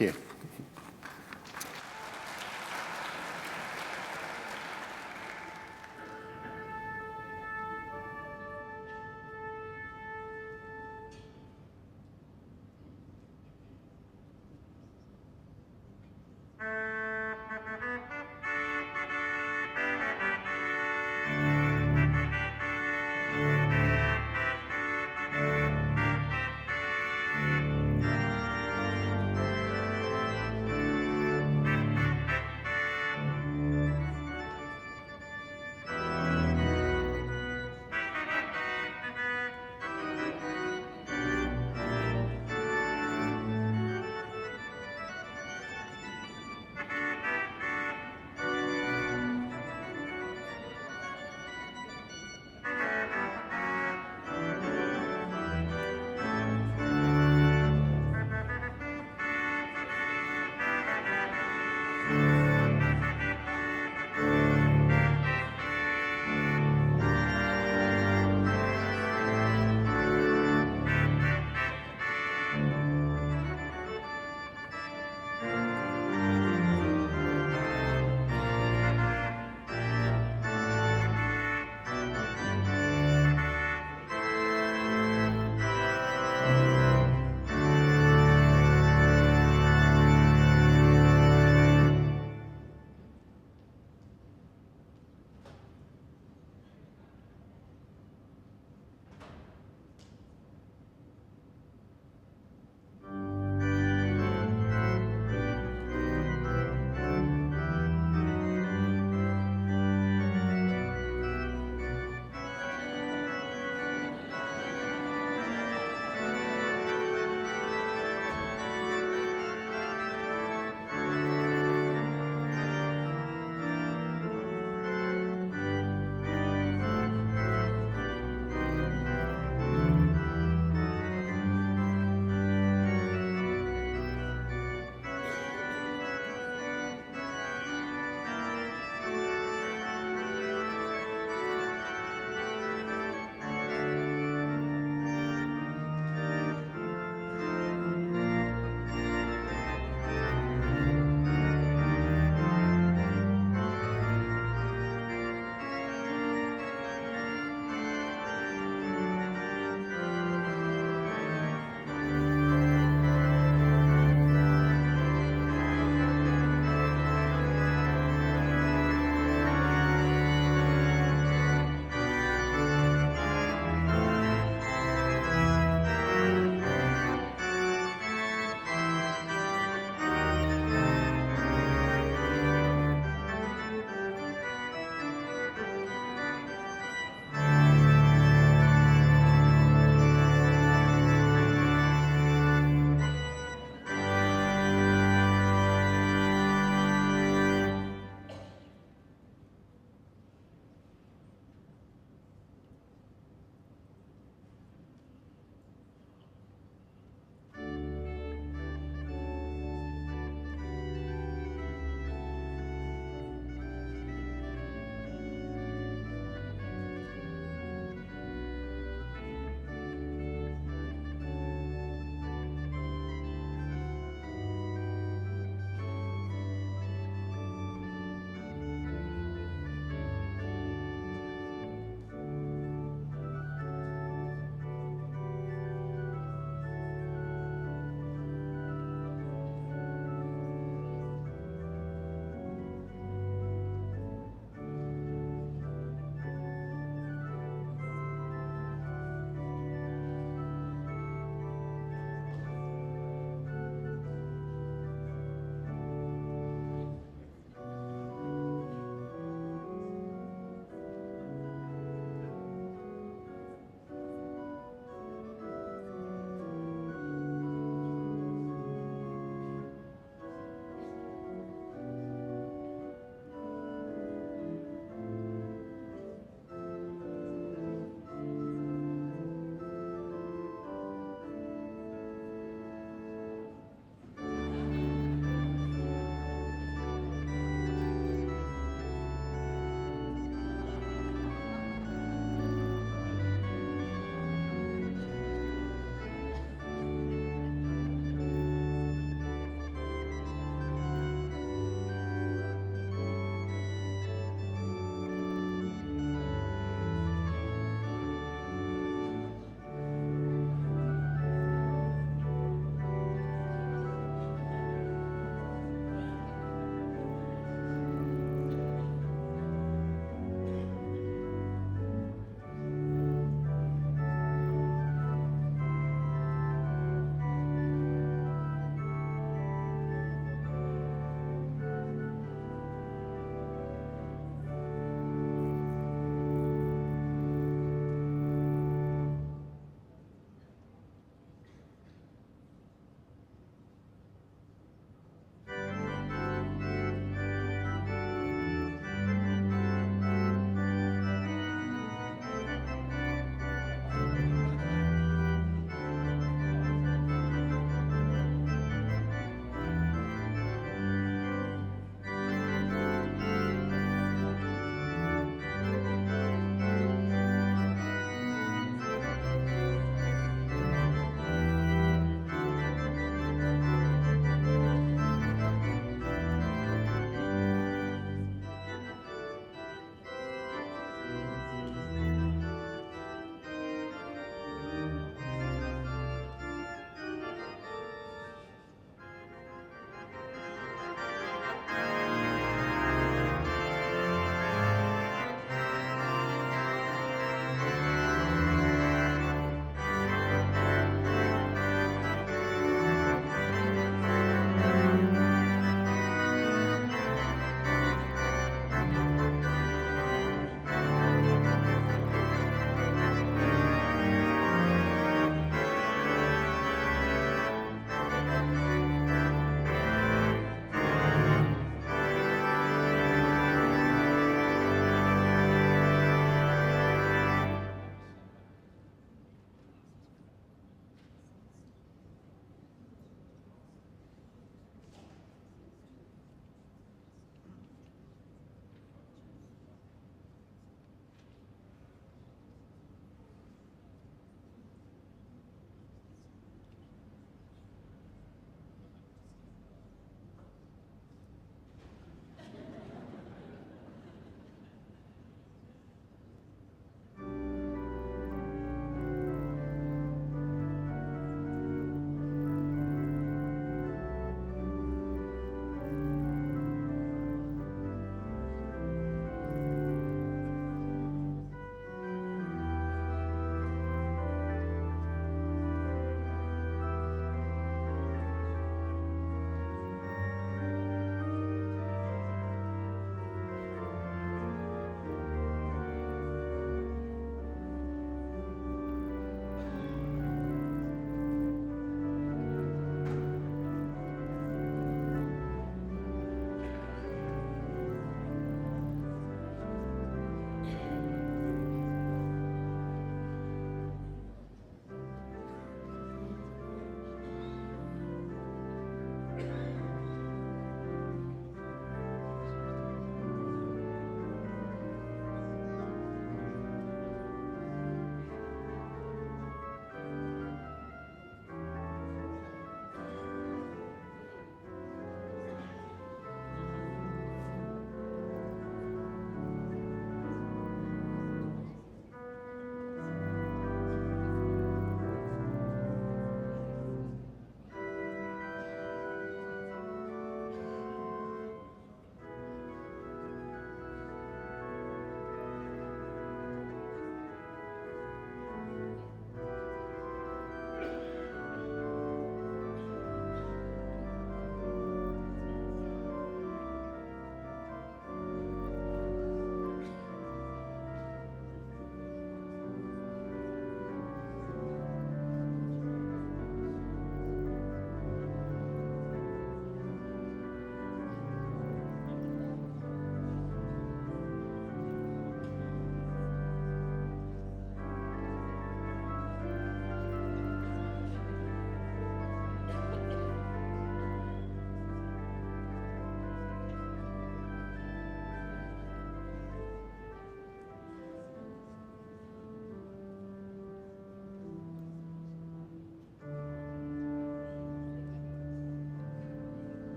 Thank you.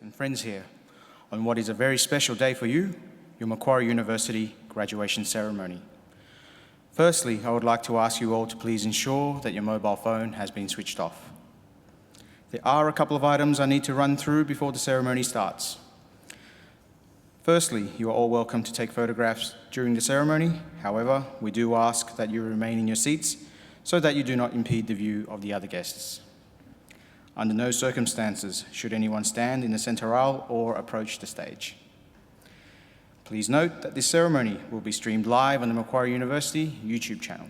and friends here on what is a very special day for you, your Macquarie University graduation ceremony. Firstly, I would like to ask you all to please ensure that your mobile phone has been switched off. There are a couple of items I need to run through before the ceremony starts. Firstly, you are all welcome to take photographs during the ceremony. However, we do ask that you remain in your seats so that you do not impede the view of the other guests. Under no circumstances should anyone stand in the centre aisle or approach the stage. Please note that this ceremony will be streamed live on the Macquarie University YouTube channel.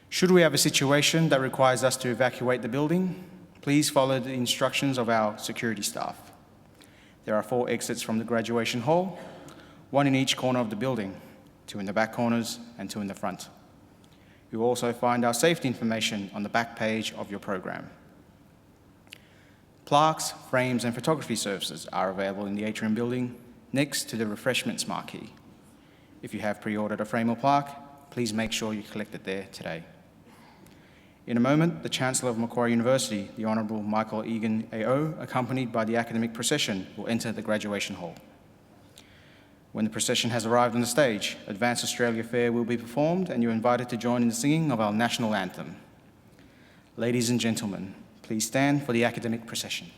Should we have a situation that requires us to evacuate the building, please follow the instructions of our security staff. There are 4 exits from the graduation hall, 1 in each corner of the building, 2 in the back corners and 2 in the front. You will also find our safety information on the back page of your program. Plaques, frames and photography services are available in the atrium building next to the refreshments marquee. If you have pre-ordered a frame or plaque, please make sure you collect it there today. In a moment, the Chancellor of Macquarie University, the Honourable Michael Egan AO, accompanied by the academic procession, will enter the graduation hall. When the procession has arrived on the stage, Advance Australia Fair will be performed and you're invited to join in the singing of our national anthem. Ladies and gentlemen, please stand for the academic procession.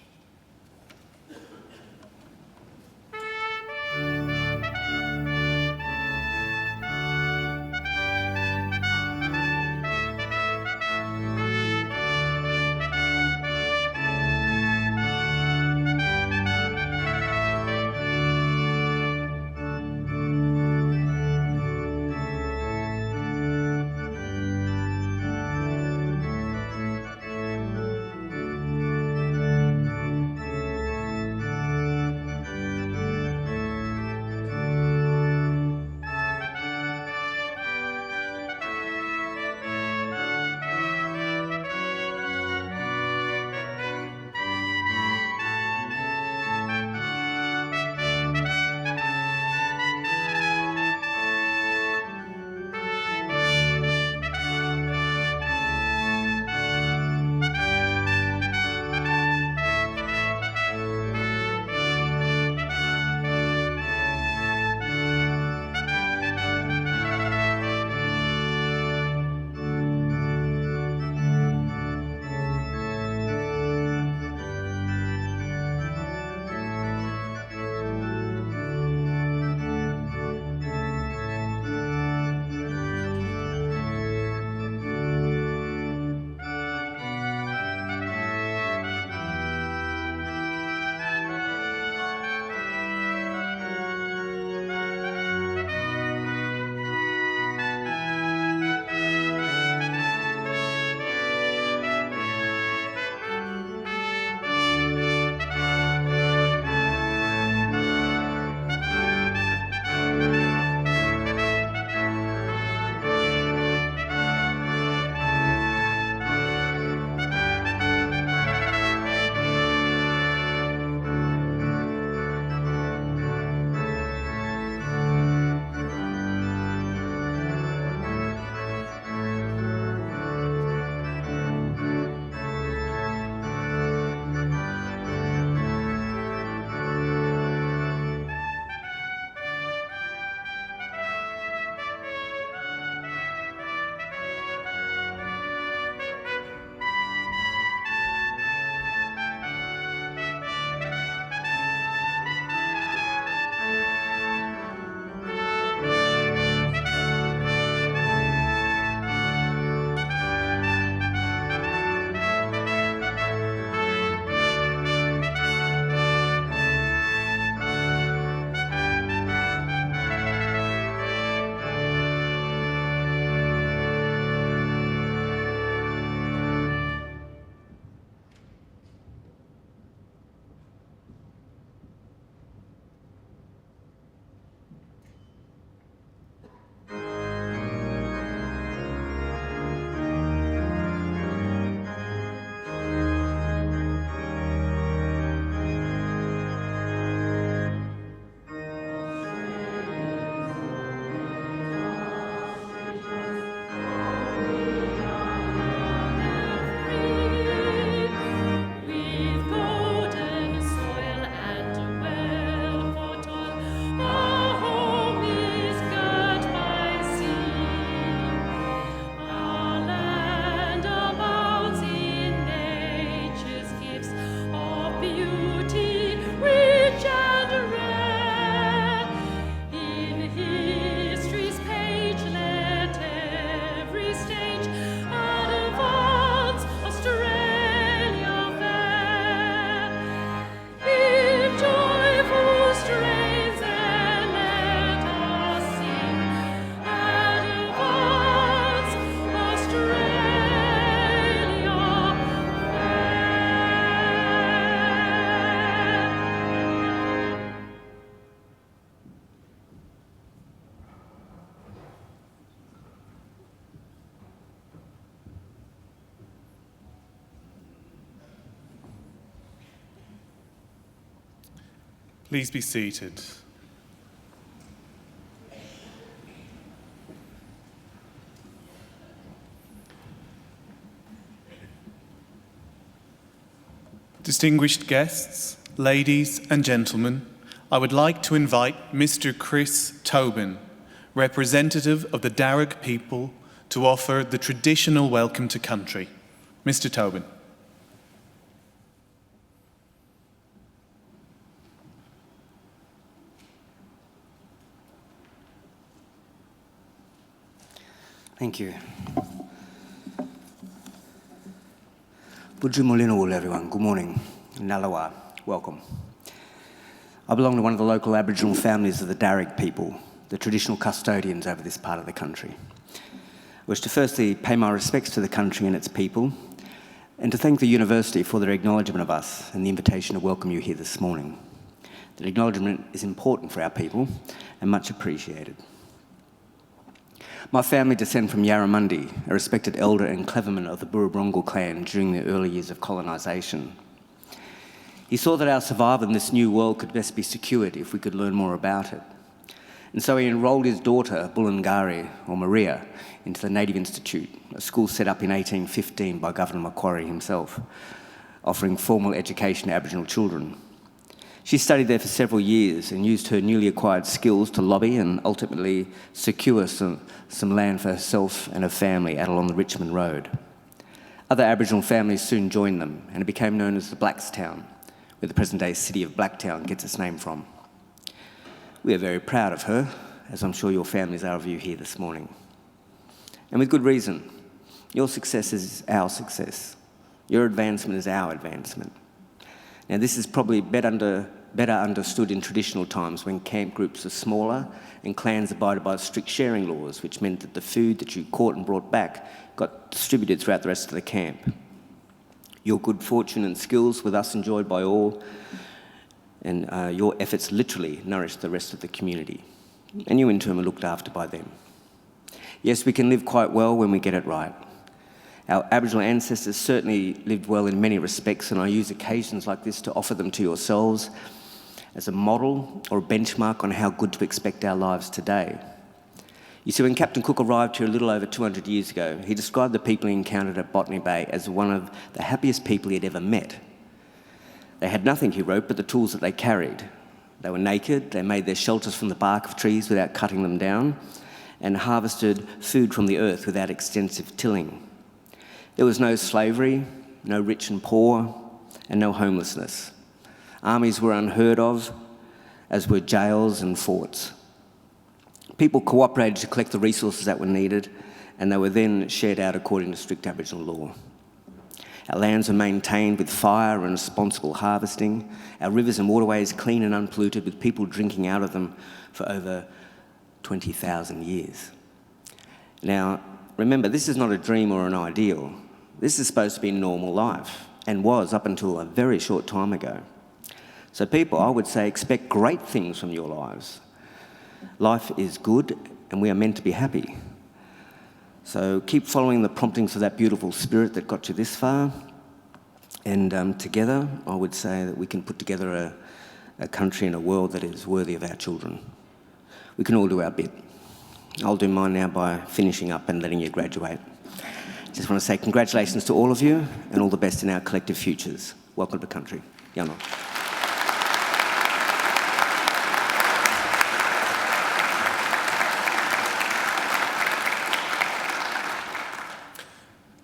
Please be seated. Distinguished guests, ladies and gentlemen, I would like to invite Mr. Chris Tobin, representative of the Darug people, to offer the traditional welcome to country. Mr. Tobin. Thank you. Budju Molinawul, everyone. Good morning. Nalawa. Welcome. I belong to one of the local Aboriginal families of the Darug people, the traditional custodians over this part of the country. I wish to firstly pay my respects to the country and its people, and to thank the university for their acknowledgement of us and the invitation to welcome you here this morning. The acknowledgement is important for our people and much appreciated. My family descend from Yarramundi, a respected elder and cleverman of the Burrabrongal clan during the early years of colonisation. He saw that our survival in this new world could best be secured if we could learn more about it. And so he enrolled his daughter, Bulungari, or Maria, into the Native Institute, a school set up in 1815 by Governor Macquarie himself, offering formal education to Aboriginal children. She studied there for several years and used her newly acquired skills to lobby and ultimately secure some land for herself and her family out along the Richmond Road. Other Aboriginal families soon joined them, and it became known as the Blackstown, where the present-day city of Blacktown gets its name from. We are very proud of her, as I'm sure your families are of you here this morning. And with good reason. Your success is our success. Your advancement is our advancement. Now, this is probably better understood in traditional times when camp groups are smaller and clans abided by strict sharing laws, which meant that the food that you caught and brought back got distributed throughout the rest of the camp. Your good fortune and skills were thus enjoyed by all, and your efforts literally nourished the rest of the community. And you in turn were looked after by them. Yes, we can live quite well when we get it right. Our Aboriginal ancestors certainly lived well in many respects, and I use occasions like this to offer them to yourselves as a model or a benchmark on how good to expect our lives today. You see, when Captain Cook arrived here a little over 200 years ago, he described the people he encountered at Botany Bay as one of the happiest people he had ever met. They had nothing, he wrote, but the tools that they carried. They were naked, they made their shelters from the bark of trees without cutting them down, and harvested food from the earth without extensive tilling. There was no slavery, no rich and poor, and no homelessness. Armies were unheard of, as were jails and forts. People cooperated to collect the resources that were needed, and they were then shared out according to strict Aboriginal law. Our lands were maintained with fire and responsible harvesting, our rivers and waterways clean and unpolluted, with people drinking out of them for over 20,000 years. Now, remember, this is not a dream or an ideal. This is supposed to be normal life, and was up until a very short time ago. So people, I would say, expect great things from your lives. Life is good, and we are meant to be happy. So keep following the promptings of that beautiful spirit that got you this far, and together, I would say that we can put together a country and a world that is worthy of our children. We can all do our bit. I'll do mine now by finishing up and letting you graduate. Just want to say congratulations to all of you and all the best in our collective futures. Welcome to country. Yano.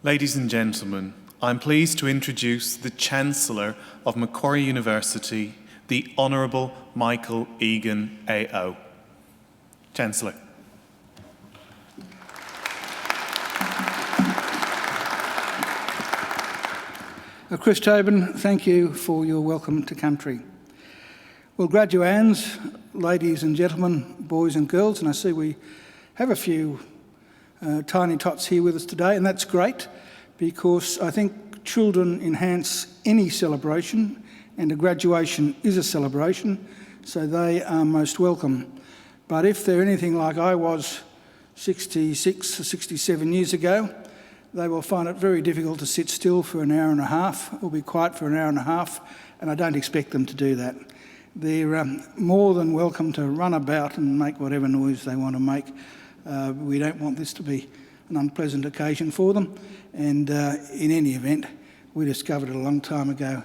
Ladies and gentlemen, I'm pleased to introduce the Chancellor of Macquarie University, the Honourable Michael Egan AO. Chancellor. Chris Tobin, thank you for your welcome to country. Well, graduands, ladies and gentlemen, boys and girls, and I see we have a few tiny tots here with us today, and that's great because I think children enhance any celebration, and a graduation is a celebration, so they are most welcome. But if they're anything like I was 66 or 67 years ago, they will find it very difficult to sit still for an hour and a half or be quiet for an hour and a half, and I don't expect them to do that. They're more than welcome to run about and make whatever noise they want to make. We don't want this to be an unpleasant occasion for them. And in any event, we discovered a long time ago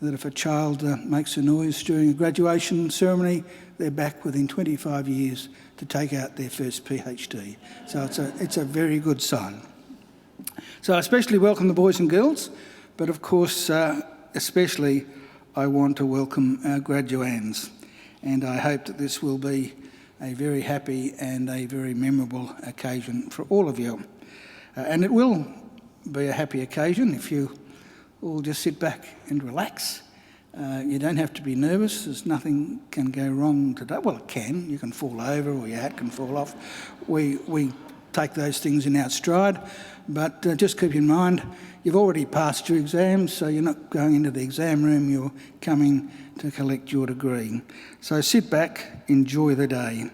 that if a child makes a noise during a graduation ceremony, they're back within 25 years to take out their first PhD. So it's a very good sign. So I especially welcome the boys and girls, but of course, especially I want to welcome our graduands. And I hope that this will be a very happy and a very memorable occasion for all of you. And it will be a happy occasion if you all just sit back and relax. You don't have to be nervous. There's nothing can go wrong today. Well, it can. You can fall over or your hat can fall off. We take those things in our stride. But just keep in mind, you've already passed your exams, so you're not going into the exam room. You're coming to collect your degree. So sit back, enjoy the day.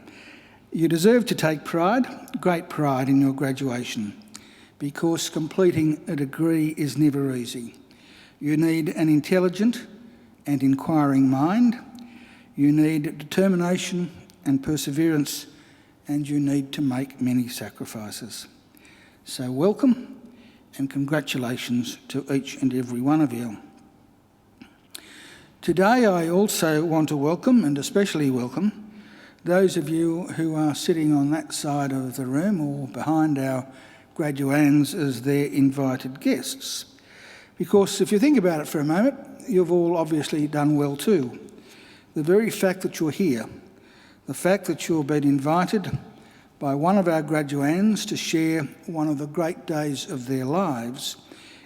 You deserve to take pride, great pride in your graduation, because completing a degree is never easy. You need an intelligent and inquiring mind. You need determination and perseverance, and you need to make many sacrifices. So welcome and congratulations to each and every one of you. Today I also want to welcome, and especially welcome, those of you who are sitting on that side of the room or behind our graduands as their invited guests. Because if you think about it for a moment, you've all obviously done well too. The very fact that you're here, the fact that you've been invited by one of our graduands to share one of the great days of their lives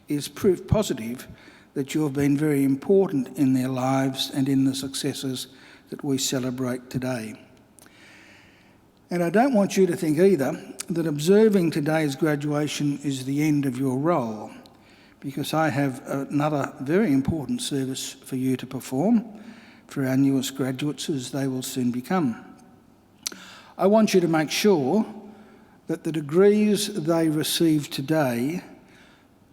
is proof positive that you have been very important in their lives and in the successes that we celebrate today. And I don't want you to think either that observing today's graduation is the end of your role, because I have another very important service for you to perform for our newest graduates, as they will soon become. I want you to make sure that the degrees they receive today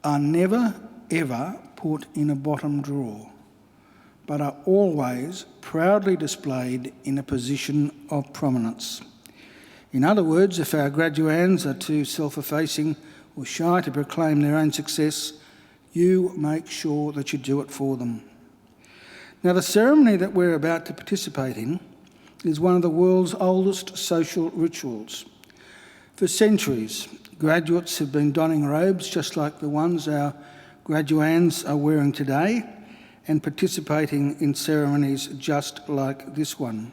are never, ever put in a bottom drawer, but are always proudly displayed in a position of prominence. In other words, if our graduands are too self-effacing or shy to proclaim their own success, you make sure that you do it for them. Now, the ceremony that we're about to participate in is one of the world's oldest social rituals. For centuries, graduates have been donning robes just like the ones our graduands are wearing today and participating in ceremonies just like this one.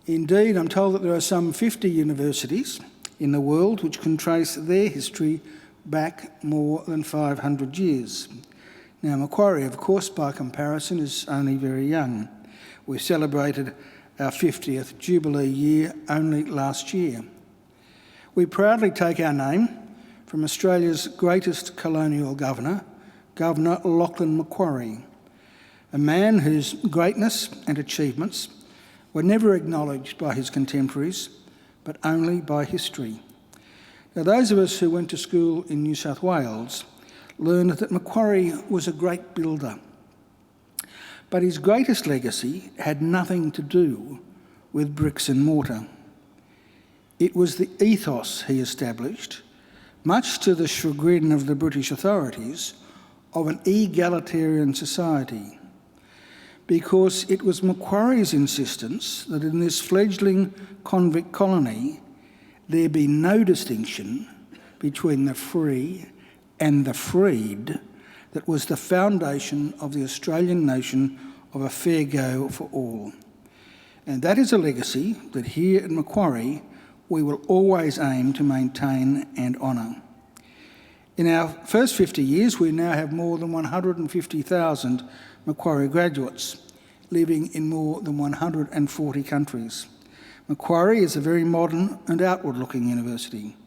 Indeed, I'm told that there are some 50 universities in the world which can trace their history back more than 500 years. Now, Macquarie, of course, by comparison, is only very young. We celebrated our 50th Jubilee year only last year. We proudly take our name from Australia's greatest colonial governor, Governor Lachlan Macquarie, a man whose greatness and achievements were never acknowledged by his contemporaries, but only by history. Now, those of us who went to school in New South Wales learned that Macquarie was a great builder. But his greatest legacy had nothing to do with bricks and mortar. It was the ethos he established, much to the chagrin of the British authorities, of an egalitarian society. Because it was Macquarie's insistence that in this fledgling convict colony there be no distinction between the free and the freed that was the foundation of the Australian nation of a fair go for all. And that is a legacy that here at Macquarie we will always aim to maintain and honour. In our first 50 years, we now have more than 150,000 Macquarie graduates living in more than 140 countries. Macquarie is a very modern and outward-looking university.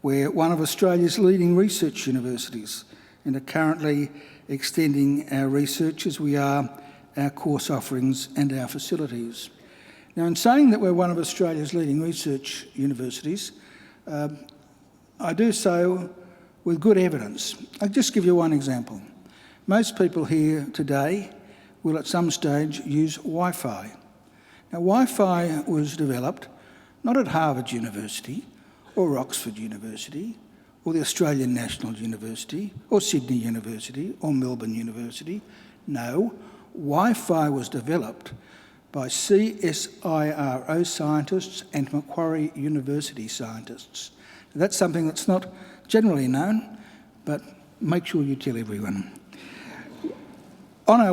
We're one of Australia's leading research universities and are currently extending our research as we are our course offerings and our facilities. Now, in saying that we're one of Australia's leading research universities, I do so with good evidence. I'll just give you one example. Most people here today will at some stage use Wi-Fi. Now, Wi-Fi was developed not at Harvard University or Oxford University or the Australian National University or Sydney University or Melbourne University. No, Wi-Fi was developed by CSIRO scientists and Macquarie University scientists. That's something that's not generally known, but make sure you tell everyone. On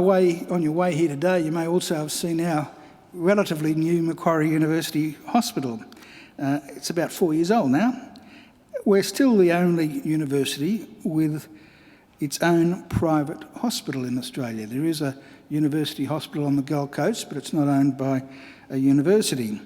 your way here today, you may also have seen our relatively new Macquarie University Hospital. It's about 4 years old now. We're still the only university with its own private hospital in Australia. There is a university hospital on the Gold Coast, but it's not owned by a university.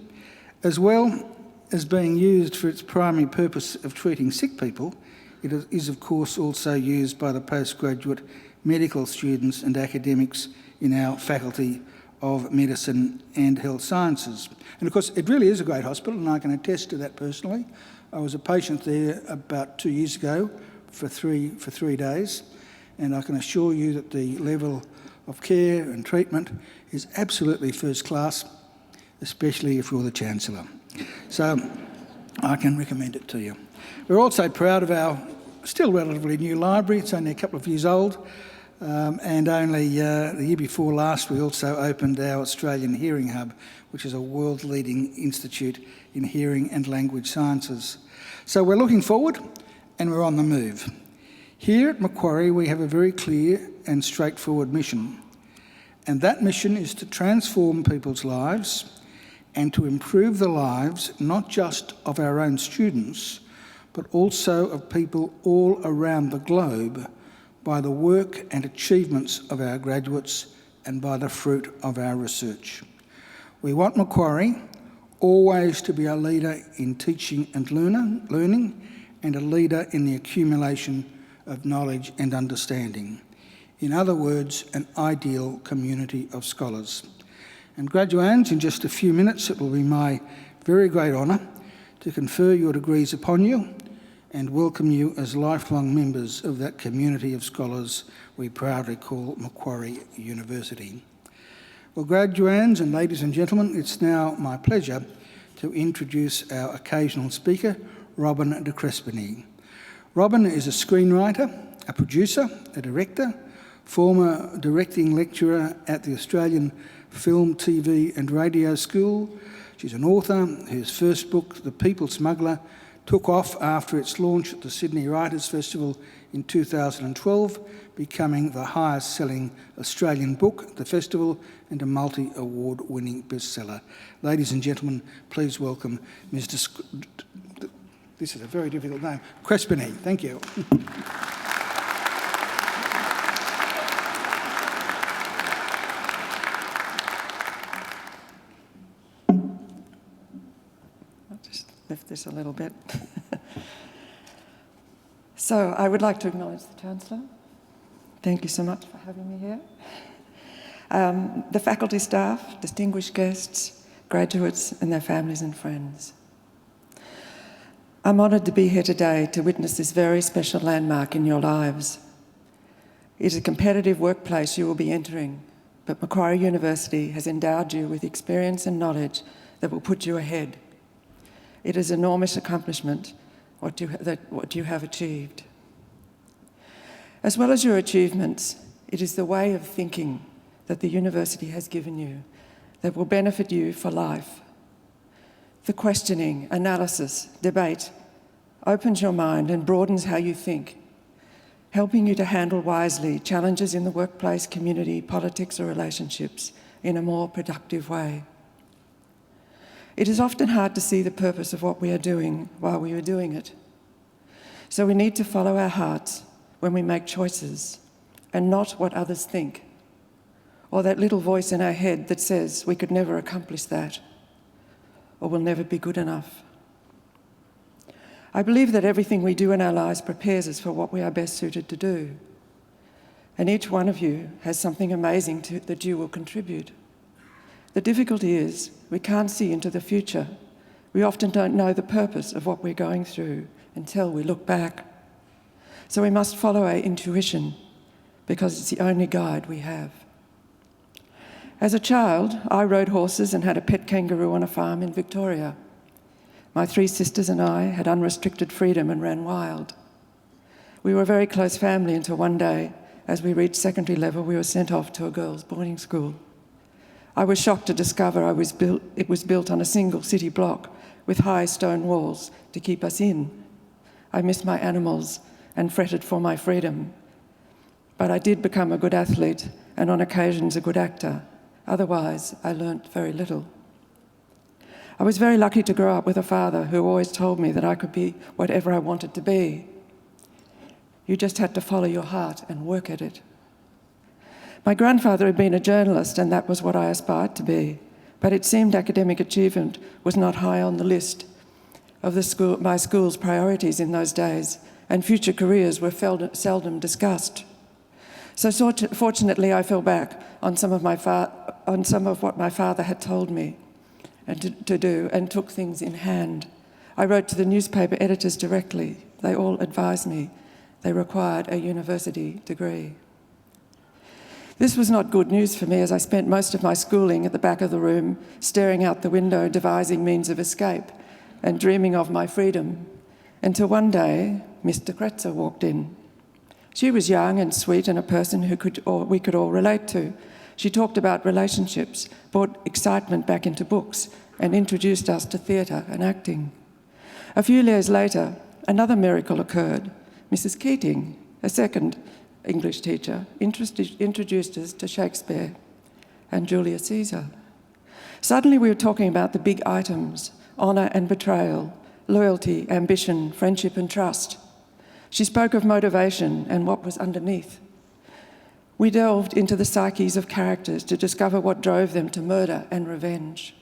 As well as being used for its primary purpose of treating sick people, it is of course also used by the postgraduate medical students and academics in our Faculty of Medicine and Health Sciences. And of course, it really is a great hospital, and I can attest to that personally. I was a patient there about 2 years ago for three days, and I can assure you that the level of care and treatment is absolutely first class, especially if you're the Chancellor. So I can recommend it to you. We're also proud of our still relatively new library. It's only a couple of years old, and only the year before last we also opened our Australian Hearing Hub, which is a world-leading institute in hearing and language sciences. So we're looking forward and we're on the move. Here at Macquarie we have a very clear and straightforward mission, and that mission is to transform people's lives and to improve the lives not just of our own students, but also of people all around the globe by the work and achievements of our graduates and by the fruit of our research. We want Macquarie always to be a leader in teaching and learning and a leader in the accumulation of knowledge and understanding. In other words, an ideal community of scholars. And graduands, in just a few minutes, it will be my very great honour to confer your degrees upon you and welcome you as lifelong members of that community of scholars we proudly call Macquarie University. Well, graduands and ladies and gentlemen, it's now my pleasure to introduce our occasional speaker, Robin de Crespigny. Robin is a screenwriter, a producer, a director, former directing lecturer at the Australian Film, TV and Radio School. She's an author whose first book, The People Smuggler, took off after its launch at the Sydney Writers' Festival in 2012, becoming the highest-selling Australian book at the festival and a multi-award-winning bestseller. Ladies and gentlemen, please welcome Mr. This is a very difficult name, Crespigny. Thank you. Lift this a little bit. So I would like to acknowledge the Chancellor. Thank you so much for having me here. The faculty staff, distinguished guests, graduates and their families and friends. I'm honoured to be here today to witness this very special landmark in your lives. It is a competitive workplace you will be entering, but Macquarie University has endowed you with experience and knowledge that will put you ahead. It is an enormous accomplishment what you have achieved. As well as your achievements, it is the way of thinking that the university has given you that will benefit you for life. The questioning, analysis, debate opens your mind and broadens how you think, helping you to handle wisely challenges in the workplace, community, politics or relationships in a more productive way. It is often hard to see the purpose of what we are doing while we are doing it. So we need to follow our hearts when we make choices and not what others think, or that little voice in our head that says we could never accomplish that or will never be good enough. I believe that everything we do in our lives prepares us for what we are best suited to do. And each one of you has something amazing that you will contribute. The difficulty is we can't see into the future. We often don't know the purpose of what we're going through until we look back. So we must follow our intuition because it's the only guide we have. As a child, I rode horses and had a pet kangaroo on a farm in Victoria. My 3 sisters and I had unrestricted freedom and ran wild. We were a very close family until one day, as we reached secondary level, we were sent off to a girls' boarding school. I was shocked to discover it was built on a single city block with high stone walls to keep us in. I missed my animals and fretted for my freedom. But I did become a good athlete and on occasions a good actor. Otherwise, I learnt very little. I was very lucky to grow up with a father who always told me that I could be whatever I wanted to be. You just had to follow your heart and work at it. My grandfather had been a journalist, and that was what I aspired to be, but it seemed academic achievement was not high on the list of my school's priorities in those days, and future careers were seldom discussed. So fortunately, I fell back on some of what my father had told me and to do, and took things in hand. I wrote to the newspaper editors directly. They all advised me they required a university degree. This was not good news for me, as I spent most of my schooling at the back of the room, staring out the window, devising means of escape and dreaming of my freedom, until one day Mr. Kretzer walked in. She was young and sweet and a person we could all relate to. She talked about relationships, brought excitement back into books, and introduced us to theatre and acting. A few years later, another miracle occurred. Mrs. Keating, a second English teacher, introduced us to Shakespeare and Julius Caesar. Suddenly we were talking about the big items: honour and betrayal, loyalty, ambition, friendship and trust. She spoke of motivation and what was underneath. We delved into the psyches of characters to discover what drove them to murder and revenge.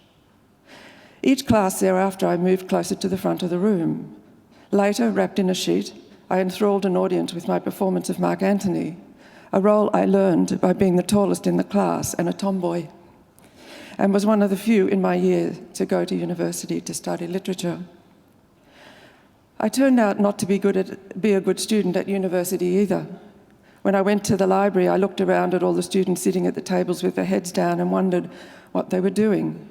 Each class thereafter I moved closer to the front of the room. Later, wrapped in a sheet, I enthralled an audience with my performance of Mark Antony, a role I learned by being the tallest in the class and a tomboy, and was one of the few in my year to go to university to study literature. I turned out not to be a good student at university either. When I went to the library, I looked around at all the students sitting at the tables with their heads down and wondered what they were doing.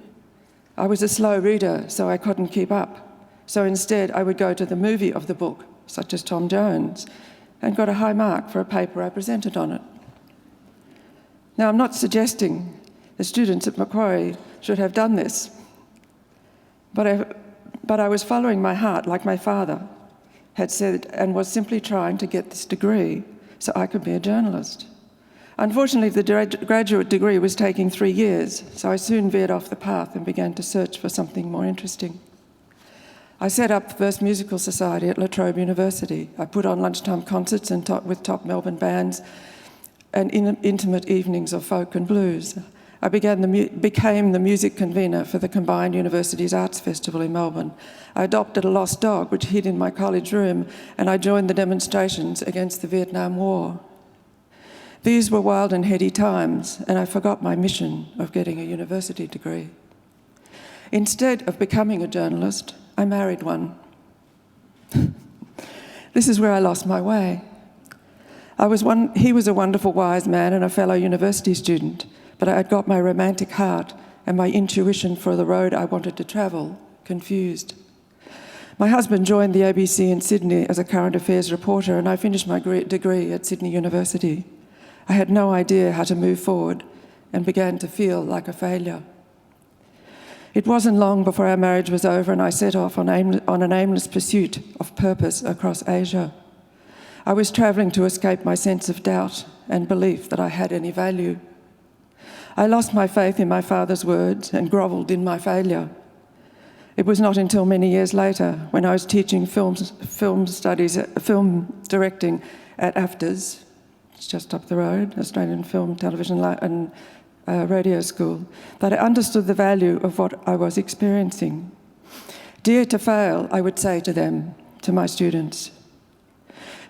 I was a slow reader, so I couldn't keep up. So instead, I would go to the movie of the book, such as Tom Jones, and got a high mark for a paper I presented on it. Now, I'm not suggesting the students at Macquarie should have done this, but I was following my heart like my father had said, and was simply trying to get this degree so I could be a journalist. Unfortunately, the graduate degree was taking 3 years, so I soon veered off the path and began to search for something more interesting. I set up the first musical society at La Trobe University. I put on lunchtime concerts with top Melbourne bands and intimate evenings of folk and blues. I became the music convener for the Combined Universities Arts Festival in Melbourne. I adopted a lost dog which hid in my college room, and I joined the demonstrations against the Vietnam War. These were wild and heady times, and I forgot my mission of getting a university degree. Instead of becoming a journalist, I married one. This is where I lost my way. He was a wonderful, wise man and a fellow university student, but I had got my romantic heart and my intuition for the road I wanted to travel confused. My husband joined the ABC in Sydney as a current affairs reporter, and I finished my degree at Sydney University. I had no idea how to move forward and began to feel like a failure. It wasn't long before our marriage was over and I set off on an aimless pursuit of purpose across Asia. I was travelling to escape my sense of doubt and belief that I had any value. I lost my faith in my father's words and grovelled in my failure. It was not until many years later, when I was teaching film directing at AFTRS, it's just up the road, Australian Film, Television and Radio School, that I understood the value of what I was experiencing. Dare to fail, I would say to my students.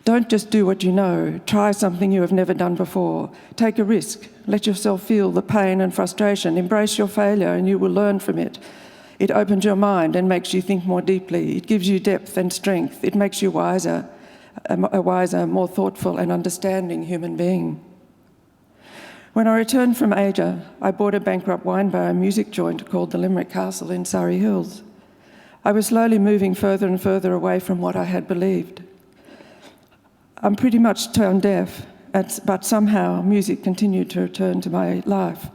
Don't just do what you know. Try something you have never done before. Take a risk. Let yourself feel the pain and frustration. Embrace your failure and you will learn from it. It opens your mind and makes you think more deeply. It gives you depth and strength. It makes you wiser, a wiser, more thoughtful and understanding human being. When I returned from Asia, I bought a bankrupt wine bar and music joint called the Limerick Castle in Surrey Hills. I was slowly moving further and further away from what I had believed. I'm pretty much tone deaf, but somehow music continued to return to my life.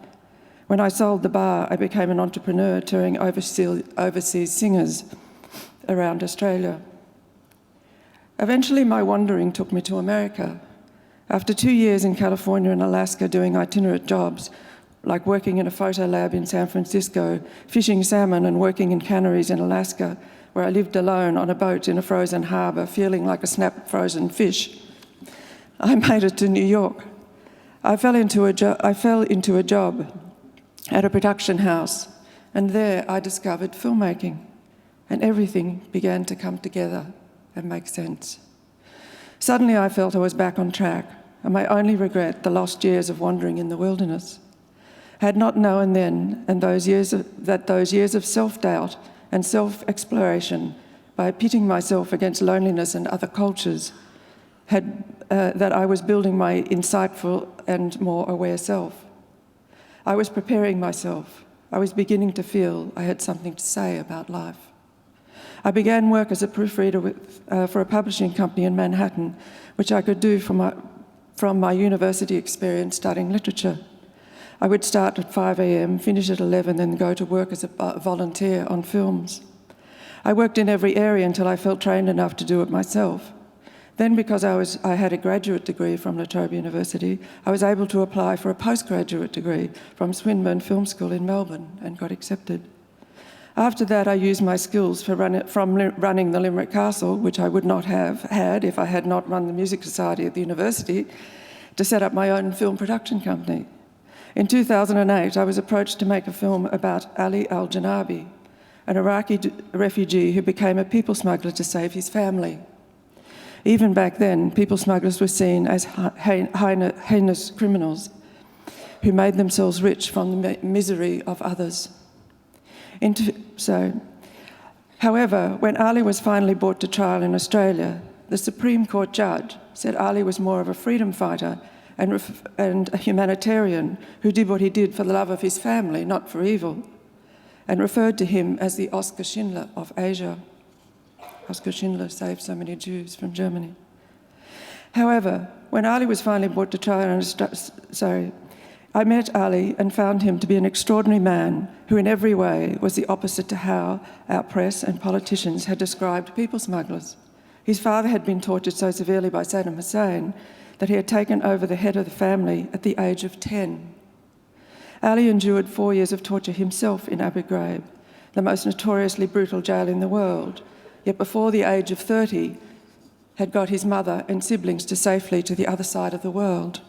When I sold the bar, I became an entrepreneur touring overseas singers around Australia. Eventually, my wandering took me to America. After 2 years in California and Alaska doing itinerant jobs, like working in a photo lab in San Francisco, fishing salmon and working in canneries in Alaska, where I lived alone on a boat in a frozen harbour, feeling like a snapped frozen fish, I made it to New York. I fell into a job at a production house, and there I discovered filmmaking, and everything began to come together and make sense. Suddenly I felt I was back on track, and my only regret the lost years of wandering in the wilderness. Had not known then, and those years of self-doubt and self-exploration, by pitting myself against loneliness and other cultures, that I was building my insightful and more aware self. I was preparing myself. I was beginning to feel I had something to say about life. I began work as a proofreader for a publishing company in Manhattan, which I could do from my university experience studying literature. I would start at 5 a.m, finish at 11, then go to work as a volunteer on films. I worked in every area until I felt trained enough to do it myself. Then, because I had a graduate degree from La Trobe University, I was able to apply for a postgraduate degree from Swinburne Film School in Melbourne and got accepted. After that, I used my skills from running the Limerick Castle, which I would not have had if I had not run the Music Society at the university, to set up my own film production company. In 2008, I was approached to make a film about Ali al-Janabi, an Iraqi refugee who became a people smuggler to save his family. Even back then, people smugglers were seen as heinous criminals who made themselves rich from the misery of others. However, when Ali was finally brought to trial in Australia, the Supreme Court judge said Ali was more of a freedom fighter and a humanitarian who did what he did for the love of his family, not for evil, and referred to him as the Oskar Schindler of Asia. Oskar Schindler saved so many Jews from Germany. However, when Ali was finally brought to trial, I met Ali and found him to be an extraordinary man who in every way was the opposite to how our press and politicians had described people smugglers. His father had been tortured so severely by Saddam Hussein that he had taken over the head of the family at the age of 10. Ali endured 4 years of torture himself in Abu Ghraib, the most notoriously brutal jail in the world, yet before the age of 30 had got his mother and siblings to safely to the other side of the world.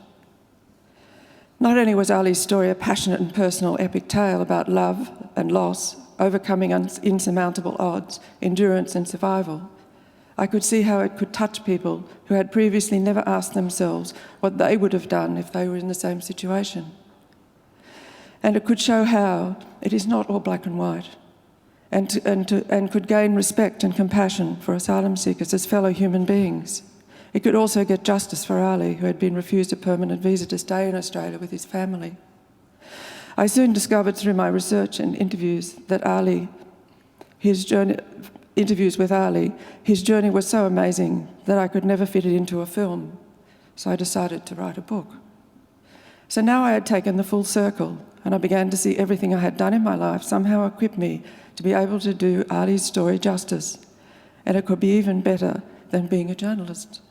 Not only was Ali's story a passionate and personal epic tale about love and loss, overcoming insurmountable odds, endurance and survival, I could see how it could touch people who had previously never asked themselves what they would have done if they were in the same situation. And it could show how it is not all black and white, and could gain respect and compassion for asylum seekers as fellow human beings. It could also get justice for Ali, who had been refused a permanent visa to stay in Australia with his family. I soon discovered through my research and interviews with Ali, his journey was so amazing that I could never fit it into a film, so I decided to write a book. So now I had taken the full circle, and I began to see everything I had done in my life somehow equipped me to be able to do Ali's story justice, and it could be even better than being a journalist.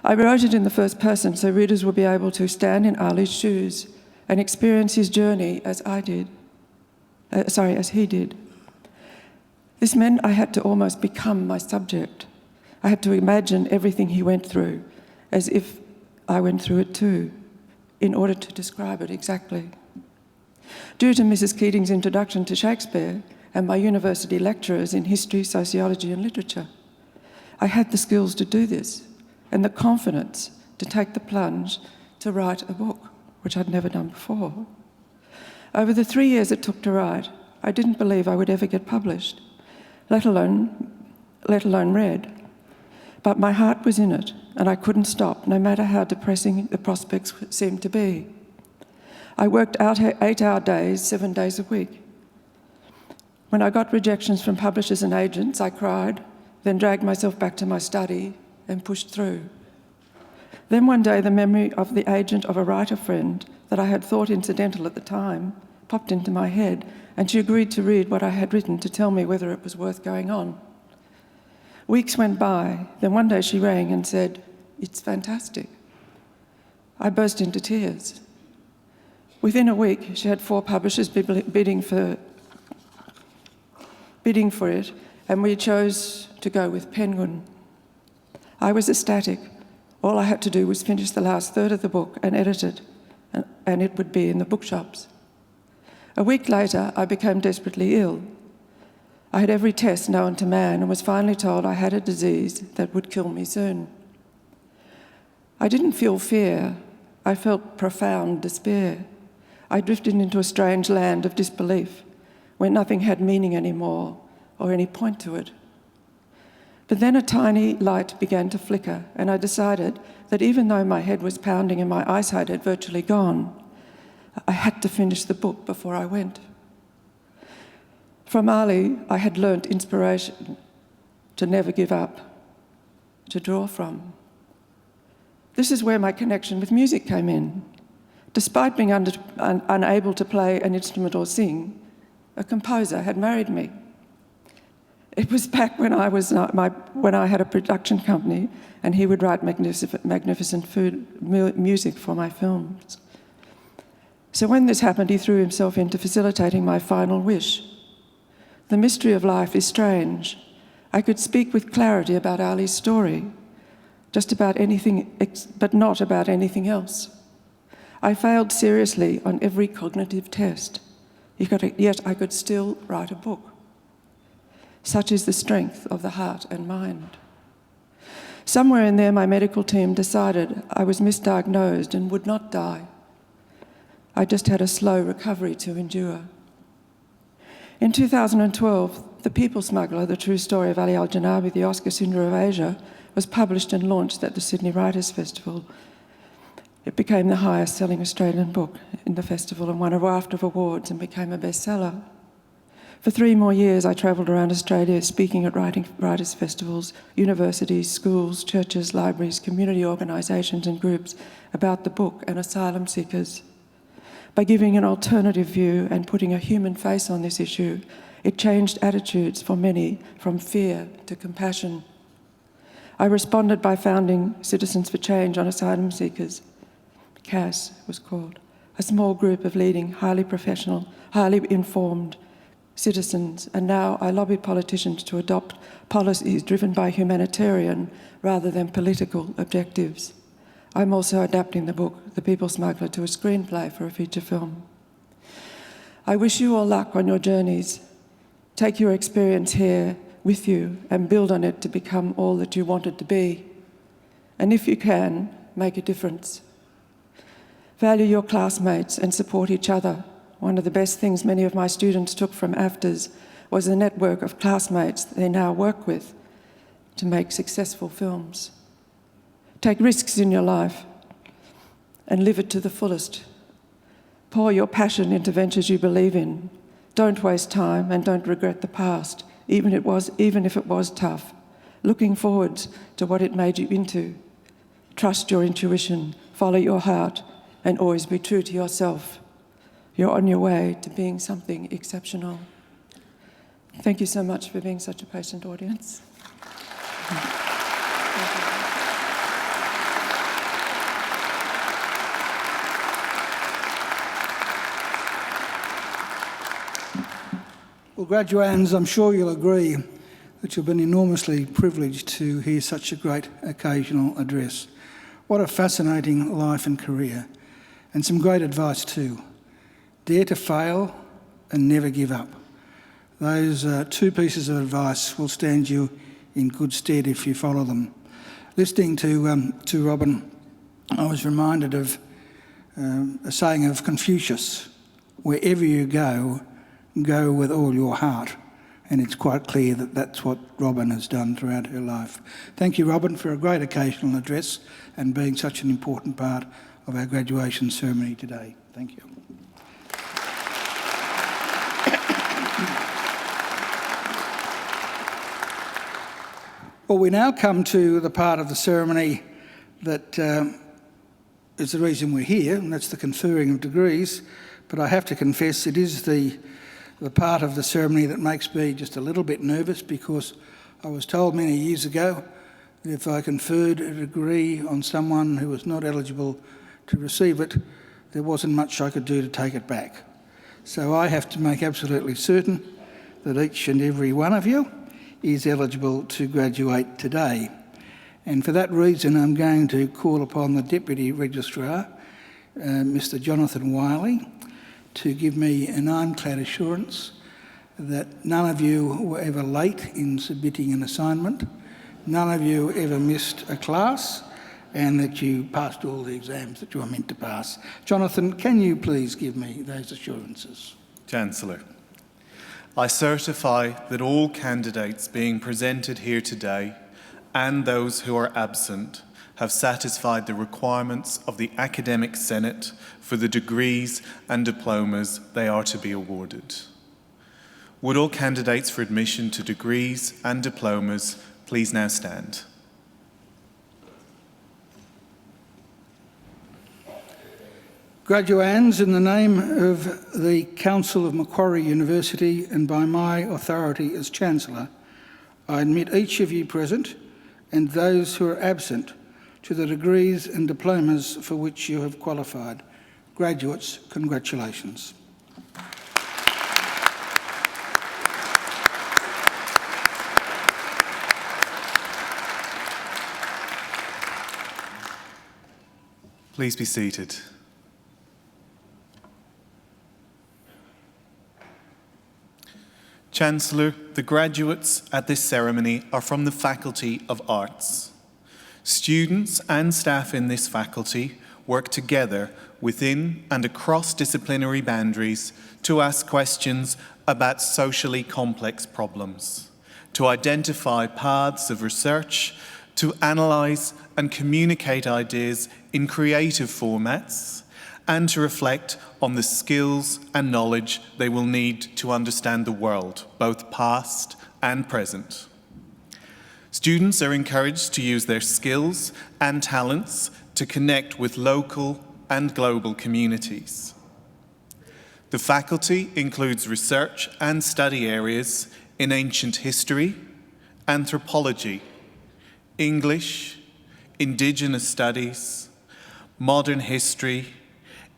I wrote it in the first person so readers would be able to stand in Ali's shoes and experience his journey as he did. This meant I had to almost become my subject. I had to imagine everything he went through as if I went through it too, in order to describe it exactly. Due to Mrs. Keating's introduction to Shakespeare and my university lecturers in history, sociology and literature, I had the skills to do this and the confidence to take the plunge to write a book, which I'd never done before. Over the 3 years it took to write, I didn't believe I would ever get published, let alone read. But my heart was in it, and I couldn't stop, no matter how depressing the prospects seemed to be. I worked out 8-hour days, 7 days a week. When I got rejections from publishers and agents, I cried, then dragged myself back to my study and pushed through. Then one day, the memory of the agent of a writer friend that I had thought incidental at the time popped into my head, and she agreed to read what I had written to tell me whether it was worth going on. Weeks went by, then one day she rang and said, "It's fantastic." I burst into tears. Within a week, she had 4 publishers bidding for it, and we chose to go with Penguin. I was ecstatic. All I had to do was finish the last third of the book and edit it, and it would be in the bookshops. A week later, I became desperately ill. I had every test known to man and was finally told I had a disease that would kill me soon. I didn't feel fear. I felt profound despair. I drifted into a strange land of disbelief where nothing had meaning anymore or any point to it. But then a tiny light began to flicker, and I decided that even though my head was pounding and my eyesight had virtually gone, I had to finish the book before I went. From Ali, I had learnt inspiration to never give up, to draw from. This is where my connection with music came in. Despite being unable to play an instrument or sing, a composer had married me. It was back when I had a production company, and he would write magnificent music for my films. So when this happened, he threw himself into facilitating my final wish. The mystery of life is strange. I could speak with clarity about Ali's story, just about anything, but not about anything else. I failed seriously on every cognitive test, yet I could still write a book. Such is the strength of the heart and mind. Somewhere in there, my medical team decided I was misdiagnosed and would not die. I just had a slow recovery to endure. In 2012, The People Smuggler, The True Story of Ali Al-Janabi, the Oscar Cinder of Asia, was published and launched at the Sydney Writers' Festival. It became the highest-selling Australian book in the festival and won a raft of awards and became a bestseller. For 3 more years, I travelled around Australia speaking at writers' festivals, universities, schools, churches, libraries, community organisations and groups about the book and asylum seekers. By giving an alternative view and putting a human face on this issue, it changed attitudes for many from fear to compassion. I responded by founding Citizens for Change on Asylum Seekers. CAS was called, a small group of leading, highly professional, highly informed citizens, and now I lobby politicians to adopt policies driven by humanitarian rather than political objectives. I'm also adapting the book, The People Smuggler, to a screenplay for a feature film. I wish you all luck on your journeys. Take your experience here with you and build on it to become all that you wanted to be. And if you can, make a difference. Value your classmates and support each other. One of the best things many of my students took from AFTRS was the network of classmates they now work with to make successful films. Take risks in your life and live it to the fullest. Pour your passion into ventures you believe in. Don't waste time and don't regret the past, even if it was tough. Looking forward to what it made you into. Trust your intuition, follow your heart, and always be true to yourself. You're on your way to being something exceptional. Thank you so much for being such a patient audience. Well, graduands, I'm sure you'll agree that you've been enormously privileged to hear such a great occasional address. What a fascinating life and career, and some great advice too. Dare to fail and never give up. Those 2 pieces of advice will stand you in good stead if you follow them. Listening to Robin, I was reminded of a saying of Confucius, wherever you go with all your heart. And it's quite clear that that's what Robin has done throughout her life. Thank you, Robin, for a great occasional address and being such an important part of our graduation ceremony today. Thank you. Well, we now come to the part of the ceremony that is the reason we're here, and that's the conferring of degrees. But I have to confess, it is the part of the ceremony that makes me just a little bit nervous, because I was told many years ago that if I conferred a degree on someone who was not eligible to receive it, there wasn't much I could do to take it back. So I have to make absolutely certain that each and every one of you is eligible to graduate today. And for that reason, I'm going to call upon the Deputy Registrar, Mr. Jonathan Wiley, to give me an ironclad assurance that none of you were ever late in submitting an assignment, none of you ever missed a class, and that you passed all the exams that you were meant to pass. Jonathan, can you please give me those assurances? Chancellor, I certify that all candidates being presented here today and those who are absent have satisfied the requirements of the Academic Senate for the degrees and diplomas they are to be awarded. Would all candidates for admission to degrees and diplomas please now stand? Graduands, in the name of the Council of Macquarie University and by my authority as Chancellor, I admit each of you present and those who are absent to the degrees and diplomas for which you have qualified. Graduates, congratulations. Please be seated. Chancellor, the graduates at this ceremony are from the Faculty of Arts. Students and staff in this faculty work together within and across disciplinary boundaries to ask questions about socially complex problems, to identify paths of research, to analyse and communicate ideas in creative formats, and to reflect on the skills and knowledge they will need to understand the world, both past and present. Students are encouraged to use their skills and talents to connect with local and global communities. The faculty includes research and study areas in ancient history, anthropology, English, Indigenous studies, modern history,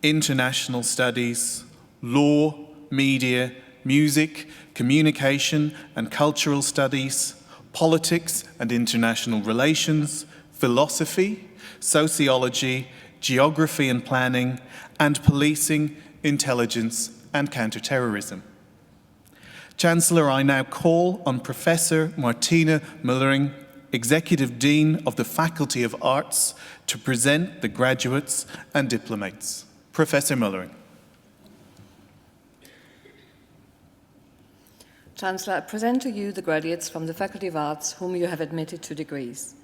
international studies, law, media, music, communication and cultural studies, politics and international relations, philosophy, sociology, geography and planning, and policing, intelligence and counter-terrorism. Chancellor, I now call on Professor Martina Mullering, Executive Dean of the Faculty of Arts, to present the graduates and diplomates. Professor Mullering. Chancellor, I present to you the graduates from the Faculty of Arts whom you have admitted to degrees.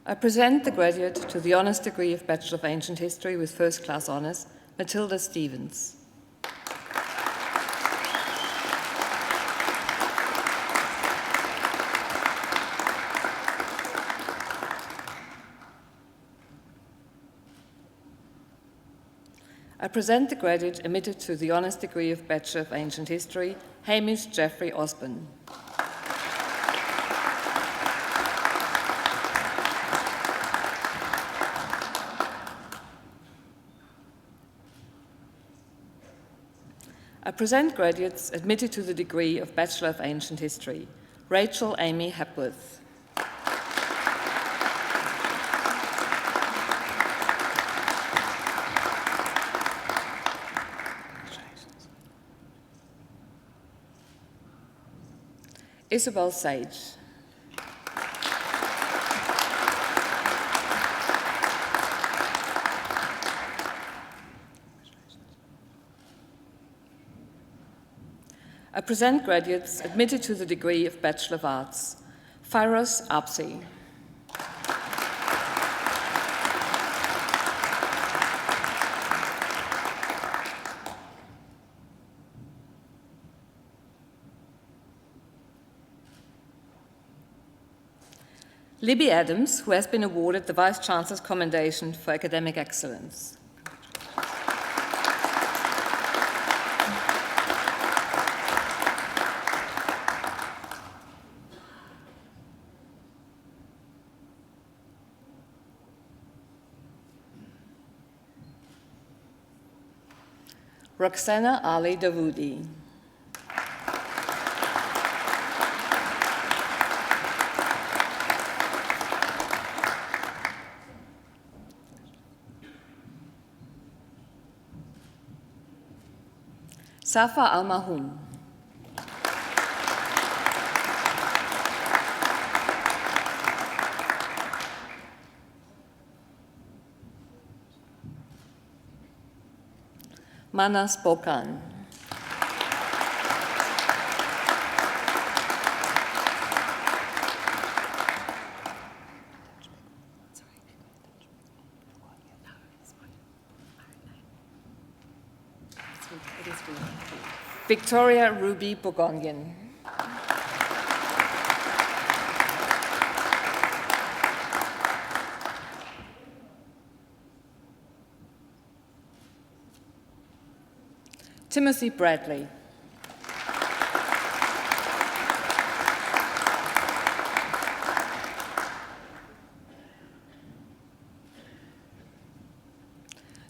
I present the graduate to the honours degree of Bachelor of Ancient History with First Class Honours, Matilda Stevens. I present the graduate admitted to the honours degree of Bachelor of Ancient History, Hamish Jeffrey Osborne. I present graduates admitted to the degree of Bachelor of Ancient History, Rachel Amy Hepworth. Isabel Sage. I present graduates admitted to the degree of Bachelor of Arts, Firos Apsi. Libby Adams, who has been awarded the Vice-Chancellor's Commendation for Academic Excellence. Roxana Ali Dawoodi. Safa Al-Mahum. Manas Bokan. Victoria Ruby Bourgondian. Timothy Bradley.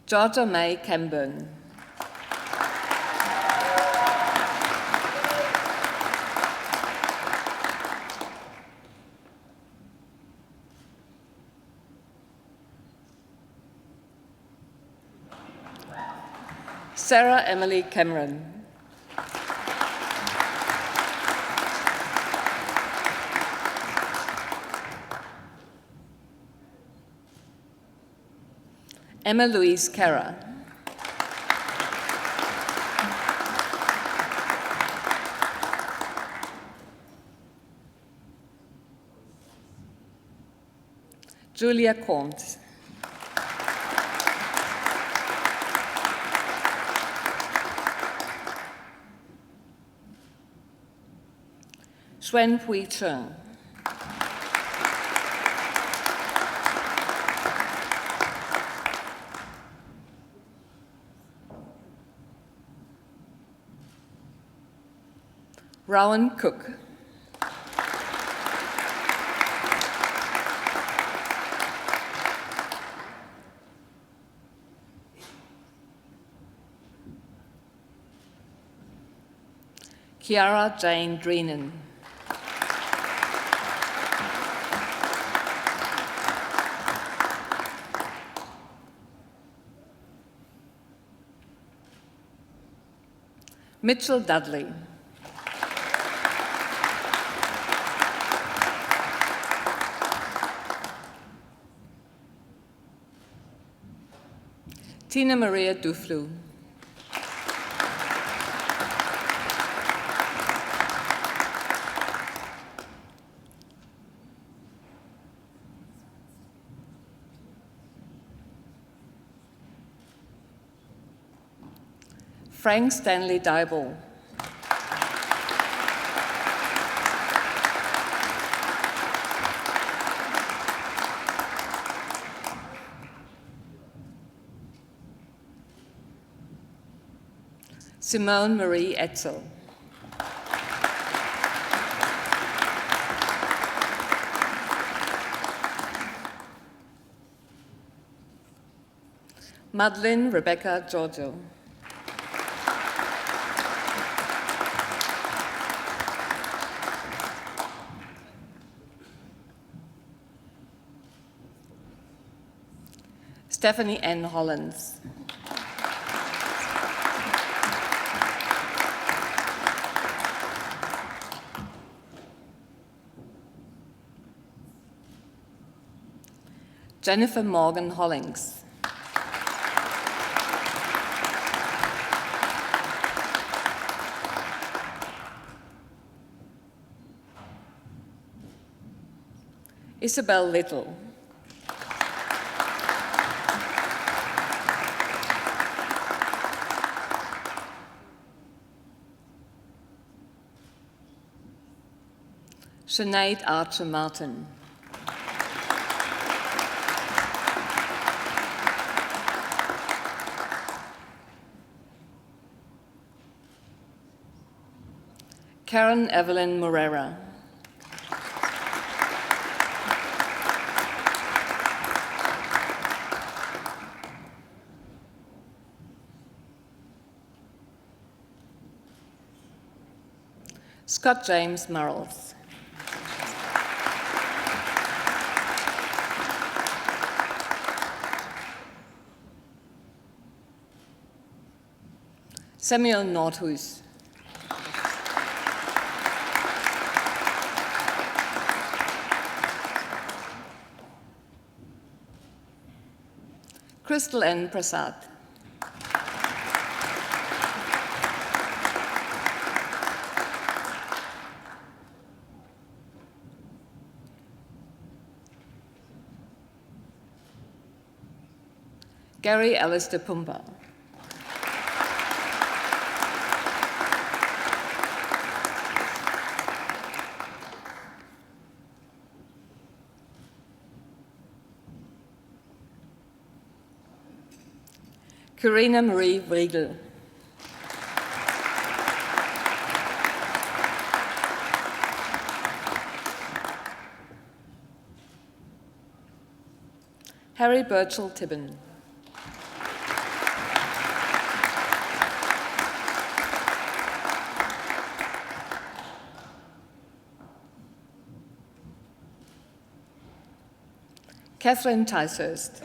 Georgia May Camburn. Sarah Emily Cameron. Emma Louise Carra. Julia Comte. Xuan Hui Cheng. Rowan Cook. Kiara Jane Dreenan. Mitchell Dudley. Tina Maria Duflu. Frank Stanley Dyball. Simone Marie Etzel. Madeline Rebecca Giorgio. Stephanie N. Hollins. Jennifer Morgan Hollings. Isabel Little. Sinead Archer Martin. Karen Evelyn Morera. Scott James Murrells. Samuel Nordhus. Crystal N. Prasad. Gary Alistair Pumba. Karina Marie Vriegel. Harry Birchall Tibbin. Catherine Ticehurst.